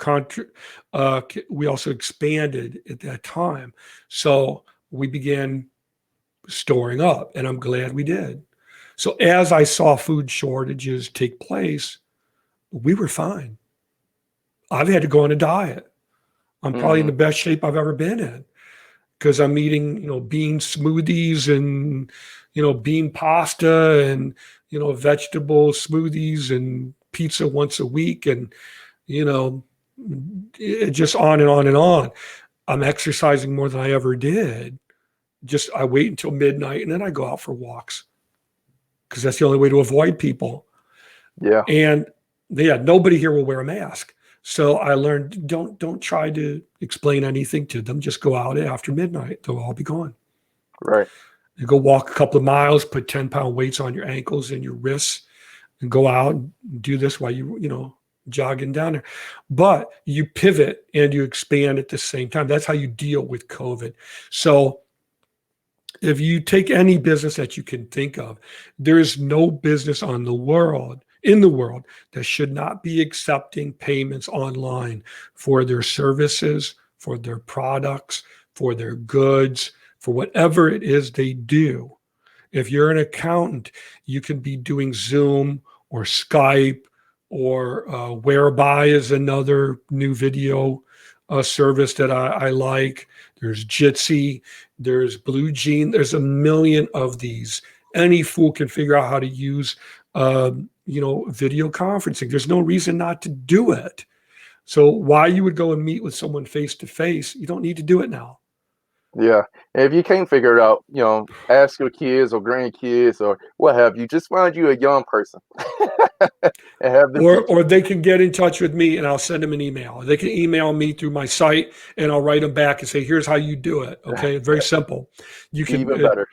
expanded at that time. So we began storing up, and I'm glad we did. So as I saw food shortages take place, we were fine. I've had to go on a diet. I'm probably in the best shape I've ever been in because I'm eating, bean smoothies and, bean pasta and, vegetable smoothies and pizza once a week and, it just on and on and on. I'm exercising more than I ever did. I wait until midnight and then I go out for walks because that's the only way to avoid people. Yeah. And nobody here will wear a mask. So I learned, don't try to explain anything to them. Just go out after midnight. They'll all be gone. Right. You go walk a couple of miles, put 10-pound weights on your ankles and your wrists and go out and do this while jogging down there. But you pivot and you expand at the same time. That's how you deal with COVID. So if you take any business that you can think of, there is no business in the world that should not be accepting payments online for their services, for their products, for their goods, for whatever it is they do. If you're an accountant, you can be doing Zoom or Skype or Whereby is another new video service that I like. There's Jitsi, there's Blue Jean. There's a million of these. Any fool can figure out how to use, video conferencing. There's no reason not to do it. So why you would go and meet with someone face to face, you don't need to do it now. Yeah. And if you can't figure it out, ask your kids or grandkids or what have you. Just find you a young person and have them. Or they can get in touch with me and I'll send them an email. They can email me through my site and I'll write them back and say, here's how you do it. Okay. Very simple. You can Even better.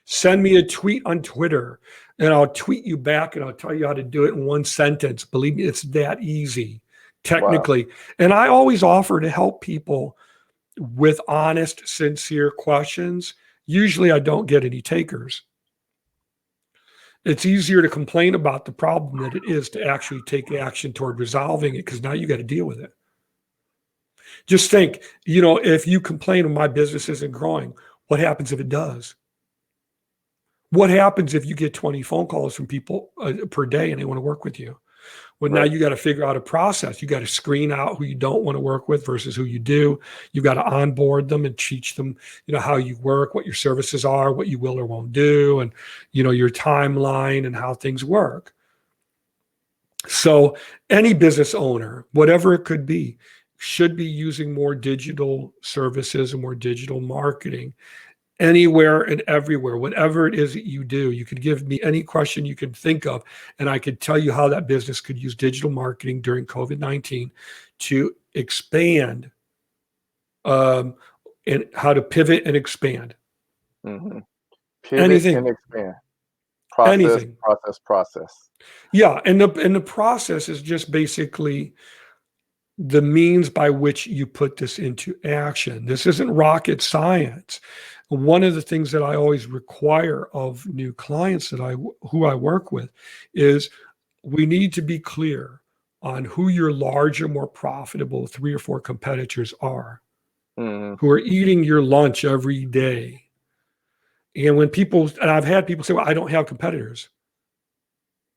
Send me a tweet on Twitter and I'll tweet you back and I'll tell you how to do it in one sentence. Believe me, it's that easy technically. Wow. And I always offer to help people with honest, sincere questions. Usually I don't get any takers. It's easier to complain about the problem than it is to actually take action toward resolving it, because now you got to deal with it. Just think, if you complain and my business isn't growing, what happens if it does? What happens if you get 20 phone calls from people per day and they want to work with you? Well, now you got to figure out a process. You got to screen out who you don't want to work with versus who you do. You got to onboard them and teach them, how you work, what your services are, what you will or won't do, and, your timeline and how things work. So any business owner, whatever it could be, should be using more digital services and more digital marketing. Anywhere and everywhere, whatever it is that you do, you could give me any question you can think of, and I could tell you how that business could use digital marketing during COVID-19 to expand, and how to pivot and expand. Pivot Anything. and expand. Process, anything. process, process. Yeah, and the process is just basically the means by which you put this into action. This isn't rocket science. One of the things that I always require of new clients who I work with is we need to be clear on who your larger, more profitable 3 or 4 competitors are, Mm-hmm. who are eating your lunch every day. And I've had people say, well, I don't have competitors.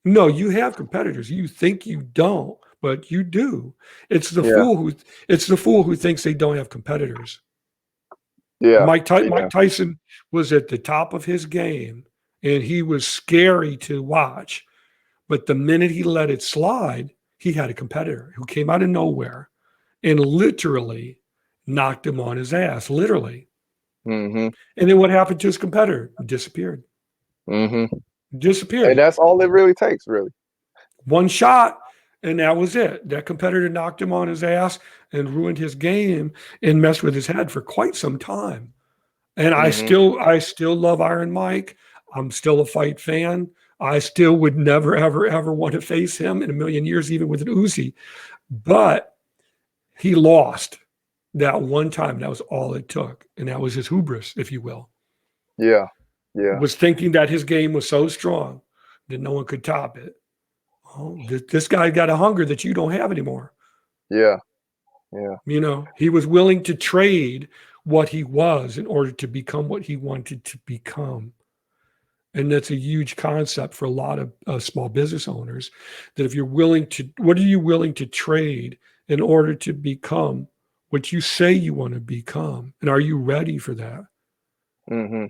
No, you have competitors. You think you don't, but you do. It's the Yeah, fool who it's the fool who thinks they don't have competitors. yeah, Mike yeah. Tyson was at the top of his game, and he was scary to watch. But the minute he let it slide, he had a competitor who came out of nowhere and literally knocked him on his ass, literally. Mm-hmm. And then what happened to his competitor? Disappeared. Mm-hmm. And Disappeared. that's all it really takes, really. One shot, and that was it. That competitor knocked him on his ass and ruined his game and messed with his head for quite some time. And Mm-hmm. I still love Iron Mike. I'm still a fight fan. I still would never, ever, ever want to face him in a million years, even with an Uzi. But he lost that one time. That was all it took. And that was his hubris, if you will, Yeah, yeah, was thinking that his game was so strong that no one could top it. Oh, this guy got a hunger that you don't have anymore. yeah, yeah. He was willing to trade what he was in order to become what he wanted to become. And that's a huge concept for a lot of small business owners, that if you're willing to, what are you willing to trade in order to become what you say you want to become? And are you ready for that? Mm-hmm.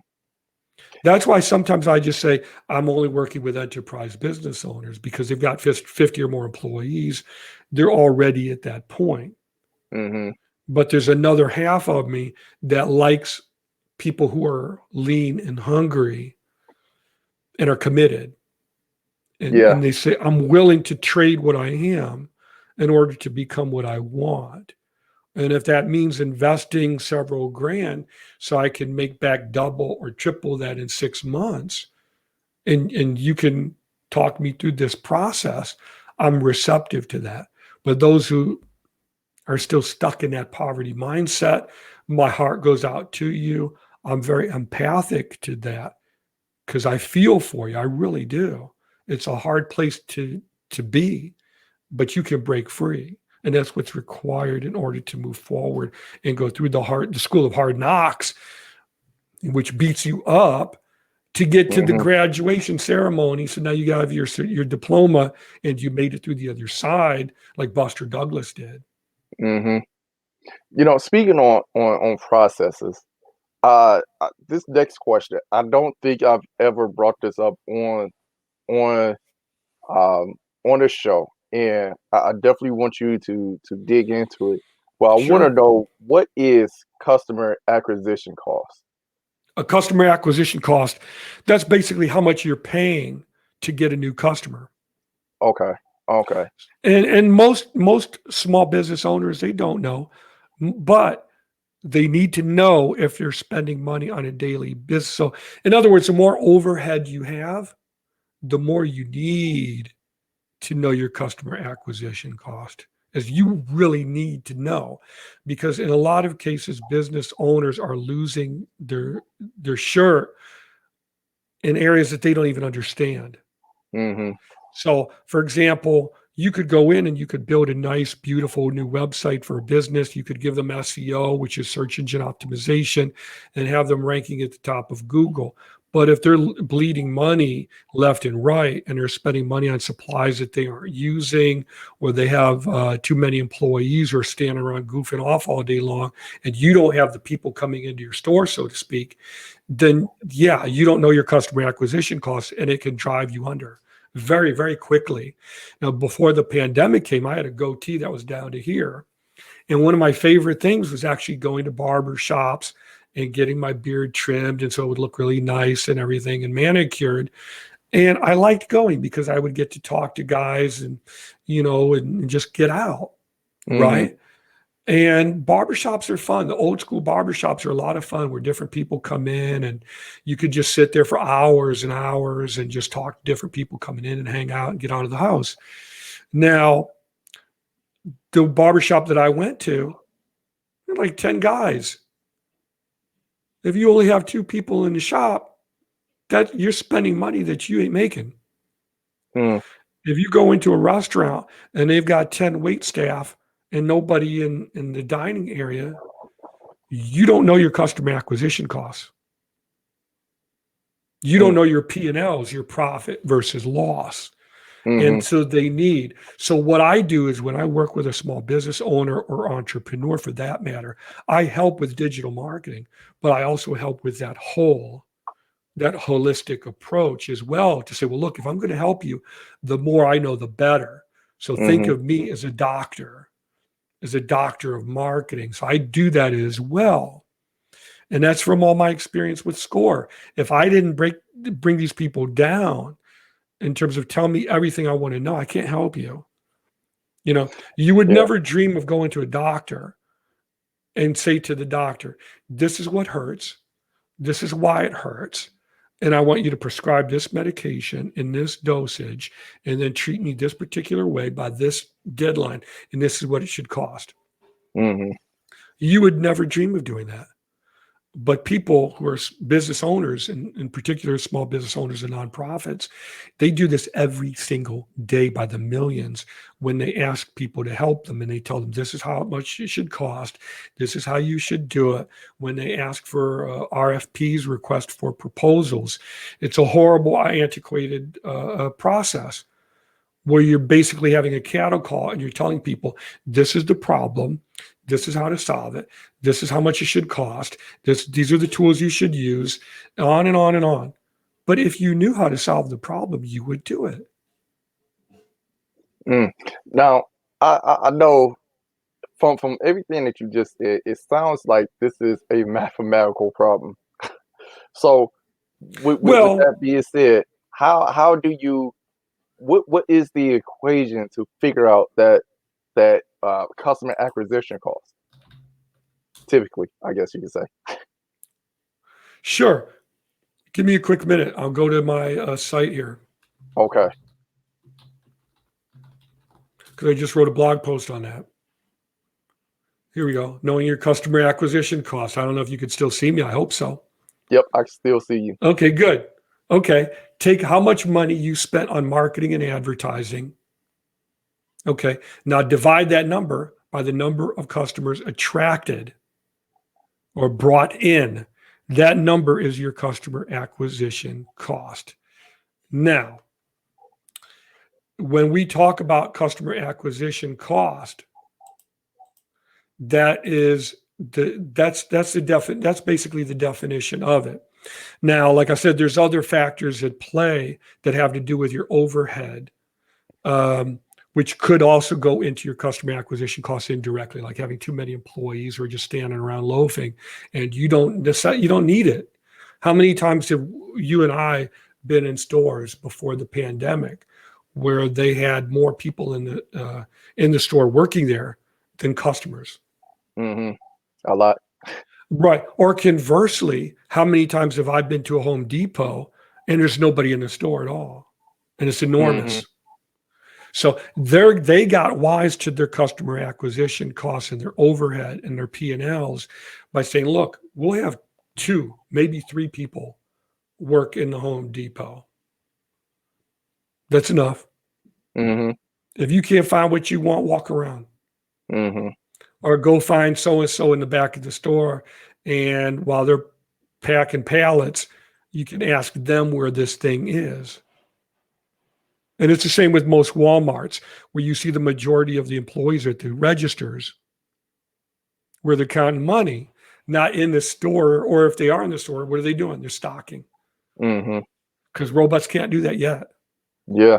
That's why sometimes I just say I'm only working with enterprise business owners because they've got 50 or more employees. They're already at that point. Mm-hmm. But there's another half of me that likes people who are lean and hungry and are committed. Yeah. And they say, I'm willing to trade what I am in order to become what I want. And if that means investing several grand so I can make back double or triple that in 6 months, and you can talk me through this process, I'm receptive to that. But those who are still stuck in that poverty mindset, my heart goes out to you. I'm very empathic to that because I feel for you. I really do. It's a hard place to be, but you can break free. And that's what's required in order to move forward and go through the school of hard knocks, which beats you up to get to the Mm-hmm. graduation ceremony. So now you have your diploma and you made it through the other side, like Buster Douglas did. Mm-hmm. Speaking on processes, this next question, I don't think I've ever brought this up on um on the show, and I definitely want you to dig into it. Well, I want to Sure. know, what is customer acquisition cost? A customer acquisition cost, that's basically how much you're paying to get a new customer. Okay, okay. And most small business owners, they don't know, but they need to know if they're spending money on a daily business. So in other words, the more overhead you have, the more you need to know your customer acquisition cost, as you really need to know, because in a lot of cases business owners are losing their shirt in areas that they don't even understand. Mm-hmm. So, for example, you could go in and you could build a nice, beautiful new website for a business. You could give them SEO, which is search engine optimization, and have them ranking at the top of Google. But if they're bleeding money left and right, and they're spending money on supplies that they aren't using, or they have too many employees who are standing around goofing off all day long, and you don't have the people coming into your store, so to speak, then yeah, you don't know your customer acquisition costs, and it can drive you under very, very quickly. Now, before the pandemic came, I had a goatee that was down to here. And one of my favorite things was actually going to barber shops and getting my beard trimmed. And so it would look really nice and everything and manicured. And I liked going because I would get to talk to guys and just get out. Mm-hmm. Right. And barbershops are fun. The old school barbershops are a lot of fun where different people come in and you could just sit there for hours and hours and just talk to different people coming in and hang out and get out of the house. Now, the barbershop that I went to, like 10 guys. If you only have 2 people in the shop, that you're spending money that you ain't making. Mm. If you go into a restaurant and they've got 10 wait staff and nobody in the dining area, you don't know your customer acquisition costs. You don't know your P&Ls, your profit versus loss. And so so what I do is when I work with a small business owner or entrepreneur for that matter, I help with digital marketing, but I also help with that holistic approach as well to say, well, look, if I'm going to help you, the more I know, the better. So think of me as a doctor of marketing. So I do that as well. And that's from all my experience with SCORE. If I didn't bring these people down in terms of tell me everything I want to know, I can't help you. You would never dream of going to a doctor and say to the doctor, this is what hurts. This is why it hurts. And I want you to prescribe this medication in this dosage and then treat me this particular way by this deadline. And this is what it should cost. You would never dream of doing that. But people who are business owners, and in particular small business owners and nonprofits, they do this every single day by the millions when they ask people to help them and they tell them this is how much it should cost. This is how you should do it. When they ask for RFPs, request for proposals, it's a horrible, antiquated process where you're basically having a cattle call and you're telling people, this is the problem. This is how to solve it. This is how much it should cost. These are the tools you should use, on and on and on. But if you knew how to solve the problem, you would do it. Now, I know from everything that you just said, it sounds like this is a mathematical problem. So, with that being said, how do you what is the equation to figure out that customer acquisition cost? Typically, I guess you could say. Sure. Give me a quick minute. I'll go to my site here. Okay. Because I just wrote a blog post on that. Here we go. Knowing your customer acquisition cost. I don't know if you could still see me. I hope so. Yep, I can still see you. Okay, good. Okay. Take how much money you spent on marketing and advertising. Okay. Now divide that number by the number of customers attracted or brought in. That number is your customer acquisition cost. Now, when we talk about customer acquisition cost, that's basically the definition of it. Now, like I said, there's other factors at play that have to do with your overhead, which could also go into your customer acquisition costs indirectly, like having too many employees or just standing around loafing, and you don't need it. How many times have you and I been in stores before the pandemic where they had more people in the store working there than customers? A lot. Right. Or conversely, how many times have I been to a Home Depot and there's nobody in the store at all? And it's enormous. So they got wise to their customer acquisition costs and their overhead and their P&Ls by saying, look, we'll have 2, maybe 3 people work in the Home Depot. That's enough. If you can't find what you want, walk around. Or go find so-and-so in the back of the store. And while they're packing pallets, you can ask them where this thing is. And it's the same with most Walmarts, where you see the majority of the employees at the registers, where they're counting money, not in the store. Or if they are in the store, what are they doing? They're stocking. Because robots can't do that yet. Yeah.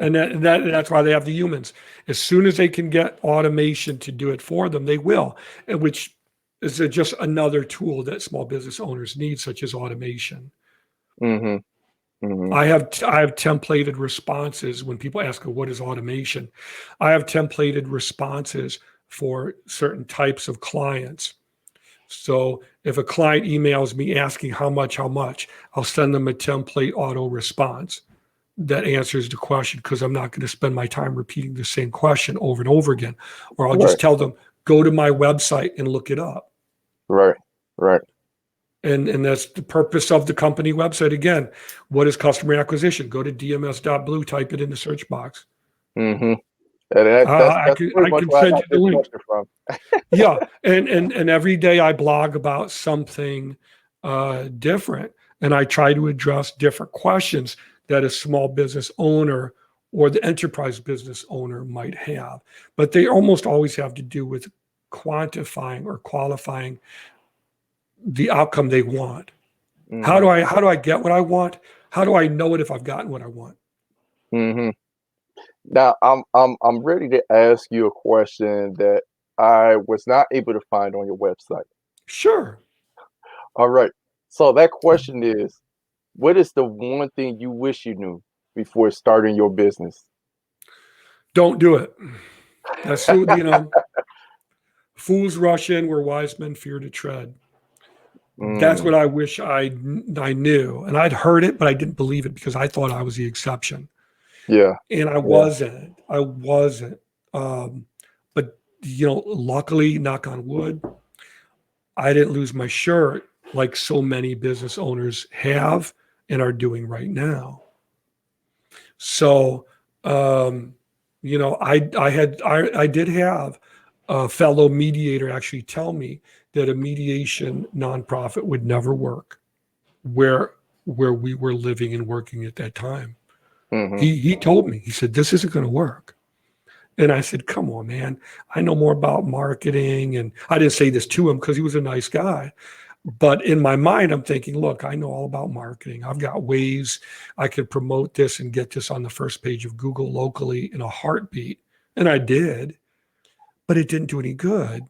And that's why they have the humans. As soon as they can get automation to do it for them, they will, and which is just another tool that small business owners need, such as automation. Mm-hmm. I have templated responses when people ask, what is automation? I have templated responses for certain types of clients. So if a client emails me asking how much, I'll send them a template auto response that answers the question, because I'm not going to spend my time repeating the same question over and over again. Or I'll Right. just tell them, go to my website and look it up. Right. Right. And that's the purpose of the company website. Again, what is customer acquisition? Go to dms.blue, type it in the search box. Mm-hmm. And that's pretty I much can where I send got you the this link. question from. Yeah, and every day I blog about something different, and I try to address different questions that a small business owner or the enterprise business owner might have. But they almost always have to do with quantifying or qualifying the outcome they want. Mm-hmm. How do I get what I want? How do I know it if I've gotten what I want? Mm-hmm. Now I'm ready to ask you a question that I was not able to find on your website. Sure. All right. So that question is, what is the one thing you wish you knew before starting your business? Don't do it. That's fools rush in where wise men fear to tread. That's Mm, what I wish I knew. And I'd heard it, but I didn't believe it because I thought I was the exception. yeah, And I yeah. wasn't. I wasn't. But luckily, knock on wood, I didn't lose my shirt like so many business owners have and are doing right now. So, I did have a fellow mediator actually tell me that a mediation nonprofit would never work where we were living and working at that time. Hmm. He told me, he said, this isn't going to work. And I said, come on, man. I know more about marketing. And I didn't say this to him because he was a nice guy. But in my mind, I'm thinking, look, I know all about marketing. I've got ways I could promote this and get this on the first page of Google locally in a heartbeat. And I did, but it didn't do any good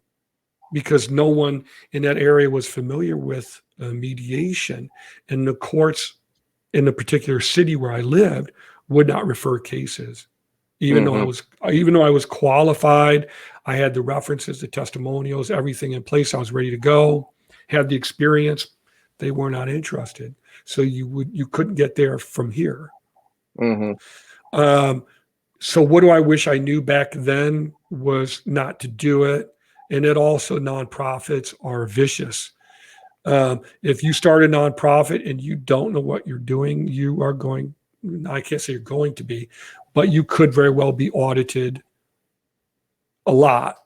because no one in that area was familiar with mediation. And the courts in the particular city where I lived would not refer cases. Hmm. Even though I was qualified, I had the references, the testimonials, everything in place. I was ready to go, had the experience. They were not interested. So you couldn't get there from here. Hmm. Um, so what do I wish I knew back then was not to do it. And it also, nonprofits are vicious. If you start a nonprofit and you don't know what you're doing, you are going, I can't say you're going to be, but you could very well be audited a lot.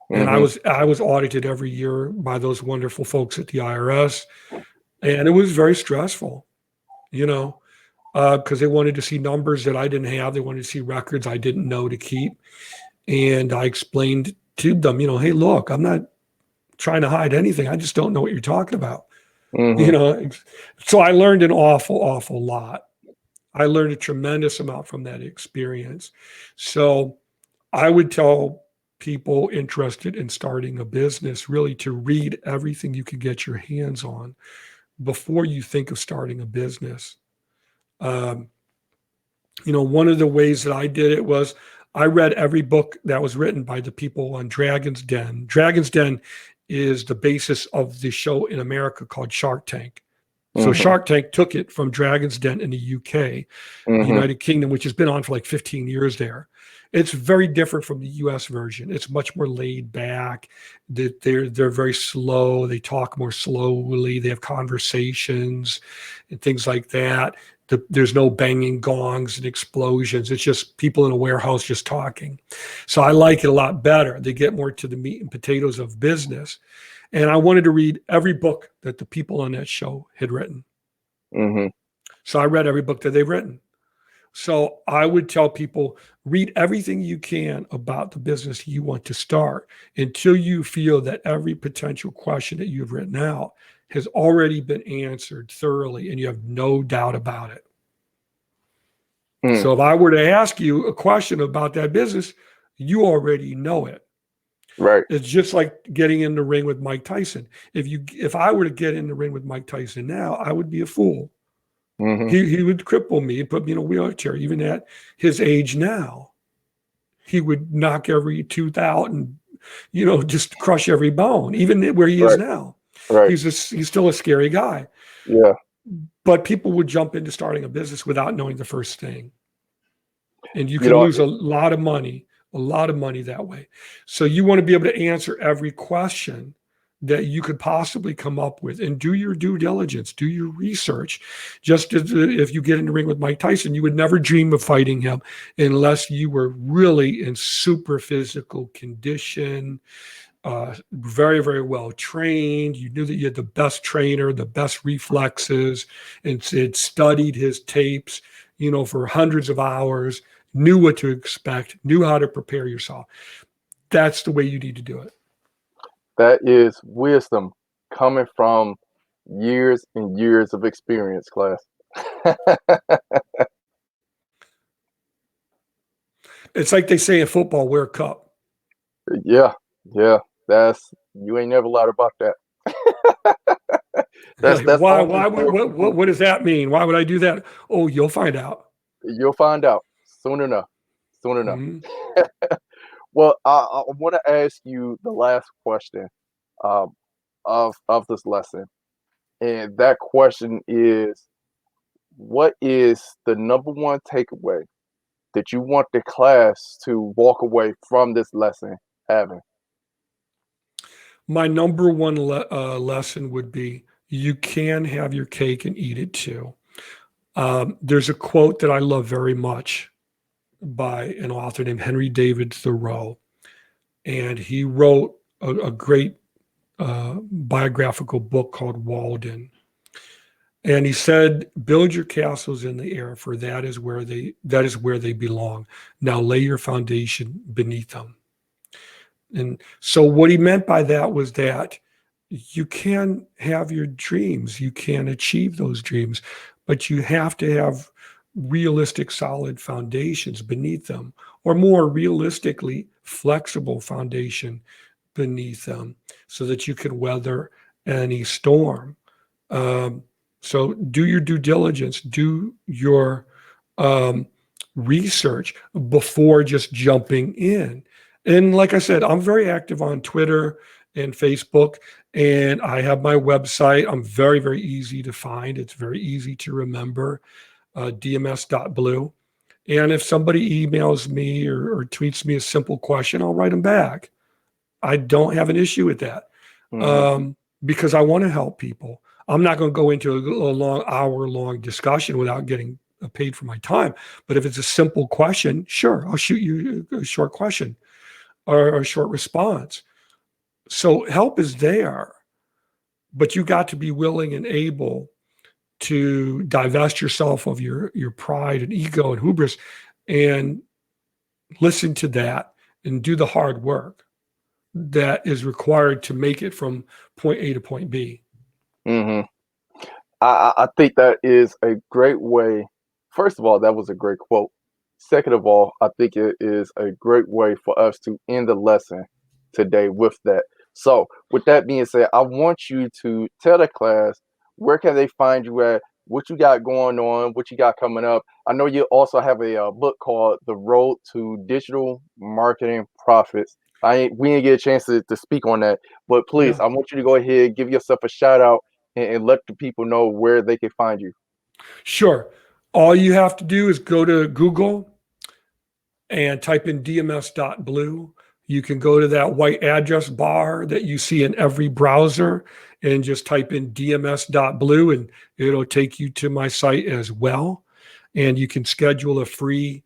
And Hmm. I was audited every year by those wonderful folks at the IRS, and it was very stressful, because they wanted to see numbers that I didn't have. They wanted to see records I didn't know to keep, and I explained to them, hey, look, I'm not trying to hide anything. I just don't know what you're talking about. Hmm. You know, so I learned an awful lot. I learned a tremendous amount from that experience. So I would tell people interested in starting a business really to read everything you can get your hands on before you think of starting a business. Um, one of the ways that I did it was I read every book that was written by the people on Dragon's Den. Dragon's Den is the basis of the show in America called Shark Tank. So Hmm. Shark Tank took it from Dragon's Den in the UK, Hmm. United Kingdom, which has been on for like 15 years there. It's very different from the US version. It's much more laid back. They're very slow. They talk more slowly. They have conversations and things like that. There's no banging gongs and explosions. It's just people in a warehouse just talking. So I like it a lot better. They get more to the meat and potatoes of business. And I wanted to read every book that the people on that show had written. Hmm. So I read every book that they've written. So I would tell people, read everything you can about the business you want to start until you feel that every potential question that you've written out has already been answered thoroughly and you have no doubt about it. Mm. So if I were to ask you a question about that business, you already know it. Right. It's just like getting in the ring with Mike Tyson. If I were to get in the ring with Mike Tyson now, I would be a fool Hmm. He would cripple me and put me in a wheelchair. Even at his age now, he would knock every tooth out and, just crush every bone, even where he is Right. now. Right. He's still a scary guy. Yeah. But people would jump into starting a business without knowing the first thing. And you You can know, lose a lot of money that way. So you want to be able to answer every question that you could possibly come up with, and do your due diligence, do your research. Just as if you get in the ring with Mike Tyson, you would never dream of fighting him unless you were really in super physical condition, very, very well trained. You knew that you had the best trainer, the best reflexes, and had studied his tapes, for hundreds of hours, knew what to expect, knew how to prepare yourself. That's the way you need to do it. that is wisdom coming from years and years of experience, class. It's like they say in football, wear a cup. Yeah, yeah. That's you ain't never lied about that. That's Like, that's why? always Why would real what does that mean? Why would I do that? Oh, you'll find out. You'll find out soon enough. Soon enough. Mhm. Well, I want to ask you the last question um, of this lesson, and that question is: what is the number one takeaway that you want the class to walk away from this lesson having? My number one lesson would be, you can have your cake and eat it too. There's a quote that I love very much by an author named Henry David Thoreau, and he wrote a great biographical book called Walden. And he said, "Build your castles in the air, for that is where they belong. Now lay your foundation beneath them." And so what he meant by that was that you can have your dreams, you can achieve those dreams, but you have to have realistic, solid foundations beneath them, or more realistically, flexible foundation beneath them, so that you can weather any storm. Um, so do your due diligence, do your um, research before just jumping in. And like I said, I'm very active on Twitter and Facebook, and I have my website. I'm very, very easy to find. It's very easy to remember, dms.blue. And if somebody emails me or tweets me a simple question, I'll write them back. I don't have an issue with that, Hmm. um, because I want to help people. I'm not going to go into a long hour-long discussion without getting paid for my time. But if it's a simple question, sure, I'll shoot you a short question or a short response. So help is there, but you got to be willing and able to divest yourself of your pride and ego and hubris, and listen to that and do the hard work that is required to make it from point A to point B. Hmm. I think that is a great way. First of all, that was a great quote. Second of all, I think it is a great way for us to end the lesson today with that. So, with that being said, I want you to tell the class where can they find you at, what you got going on, what you got coming up. I know you also have a book called The Road to Digital Marketing Profits. We didn't get a chance to speak on that, but please, Yeah, I want you to go ahead, give yourself a shout out and let the people know where they can find you. sure. All you have to do is go to Google and type in dms.blue. You can go to that white address bar that you see in every browser and just type in dms.blue, and it'll take you to my site as well. And you can schedule a free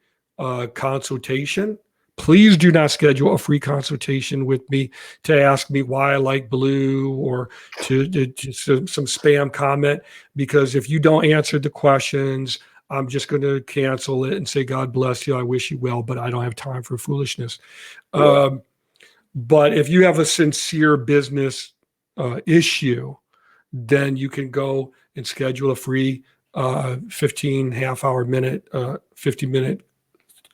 consultation. Please do not schedule a free consultation with me to ask me why I like blue, or to some spam comment, because if you don't answer the questions, I'm just going to cancel it and say, God bless you. I wish you well, but I don't have time for foolishness. Yeah. Um, but if you have a sincere business issue, then you can go and schedule a free 15 half hour minute, 50-minute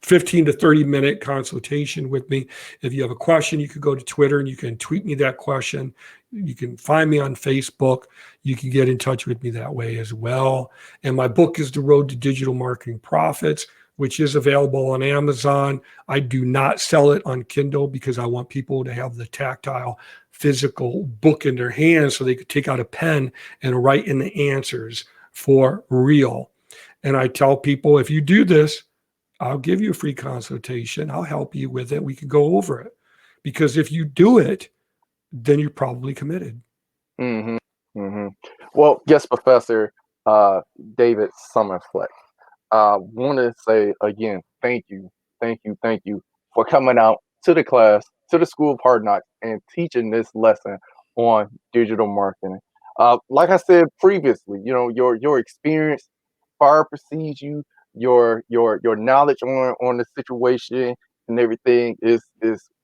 15 to 30-minute consultation with me. If you have a question, you could go to Twitter and you can tweet me that question. You can find me on Facebook. You can get in touch with me that way as well. And my book is The Road to Digital Marketing Profits, which is available on Amazon. I do not sell it on Kindle because I want people to have the tactile, physical book in their hands so they could take out a pen and write in the answers for real. And I tell people, if you do this, I'll give you a free consultation. I'll help you with it. We can go over it. Because if you do it, then you're probably committed. Hmm. Hmm. Well, guest professor David Somerfleck, I want to say again, thank you for coming out to the class, to the School of Hard Knocks, and teaching this lesson on digital marketing. Like I said previously, you know, your experience far precedes you. Your knowledge on the situation and everything is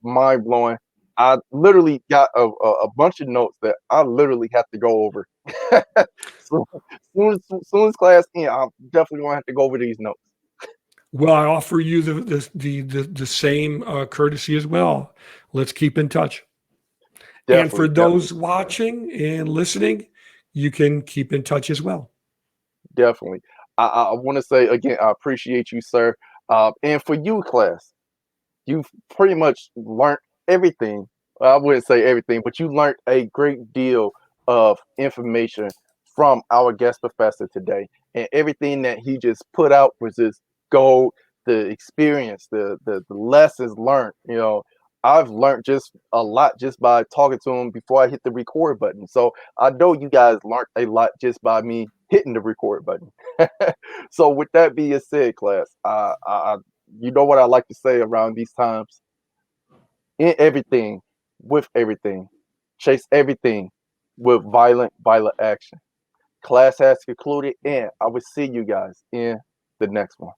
mind blowing. I literally got a bunch of notes that I literally have to go over. So soon as class ends, I'm definitely gonna have to go over these notes. Well, I offer you the same courtesy as well. Let's keep in touch. And for Definitely, definitely, those watching and listening, you can keep in touch as well. definitely. I want to say again, I appreciate you, sir. And for you, class, you've pretty much learned everything. Well, I wouldn't say everything, but you learned a great deal of information from our guest professor today. And everything that he just put out was just gold. The experience, the lessons learned. You know, I've learned just a lot just by talking to him before I hit the record button. So I know you guys learned a lot just by me hitting the record button. So with that being said, class, you know what I like to say around these times? In everything, with everything, chase everything with violent action. Class has concluded, and I will see you guys in the next one.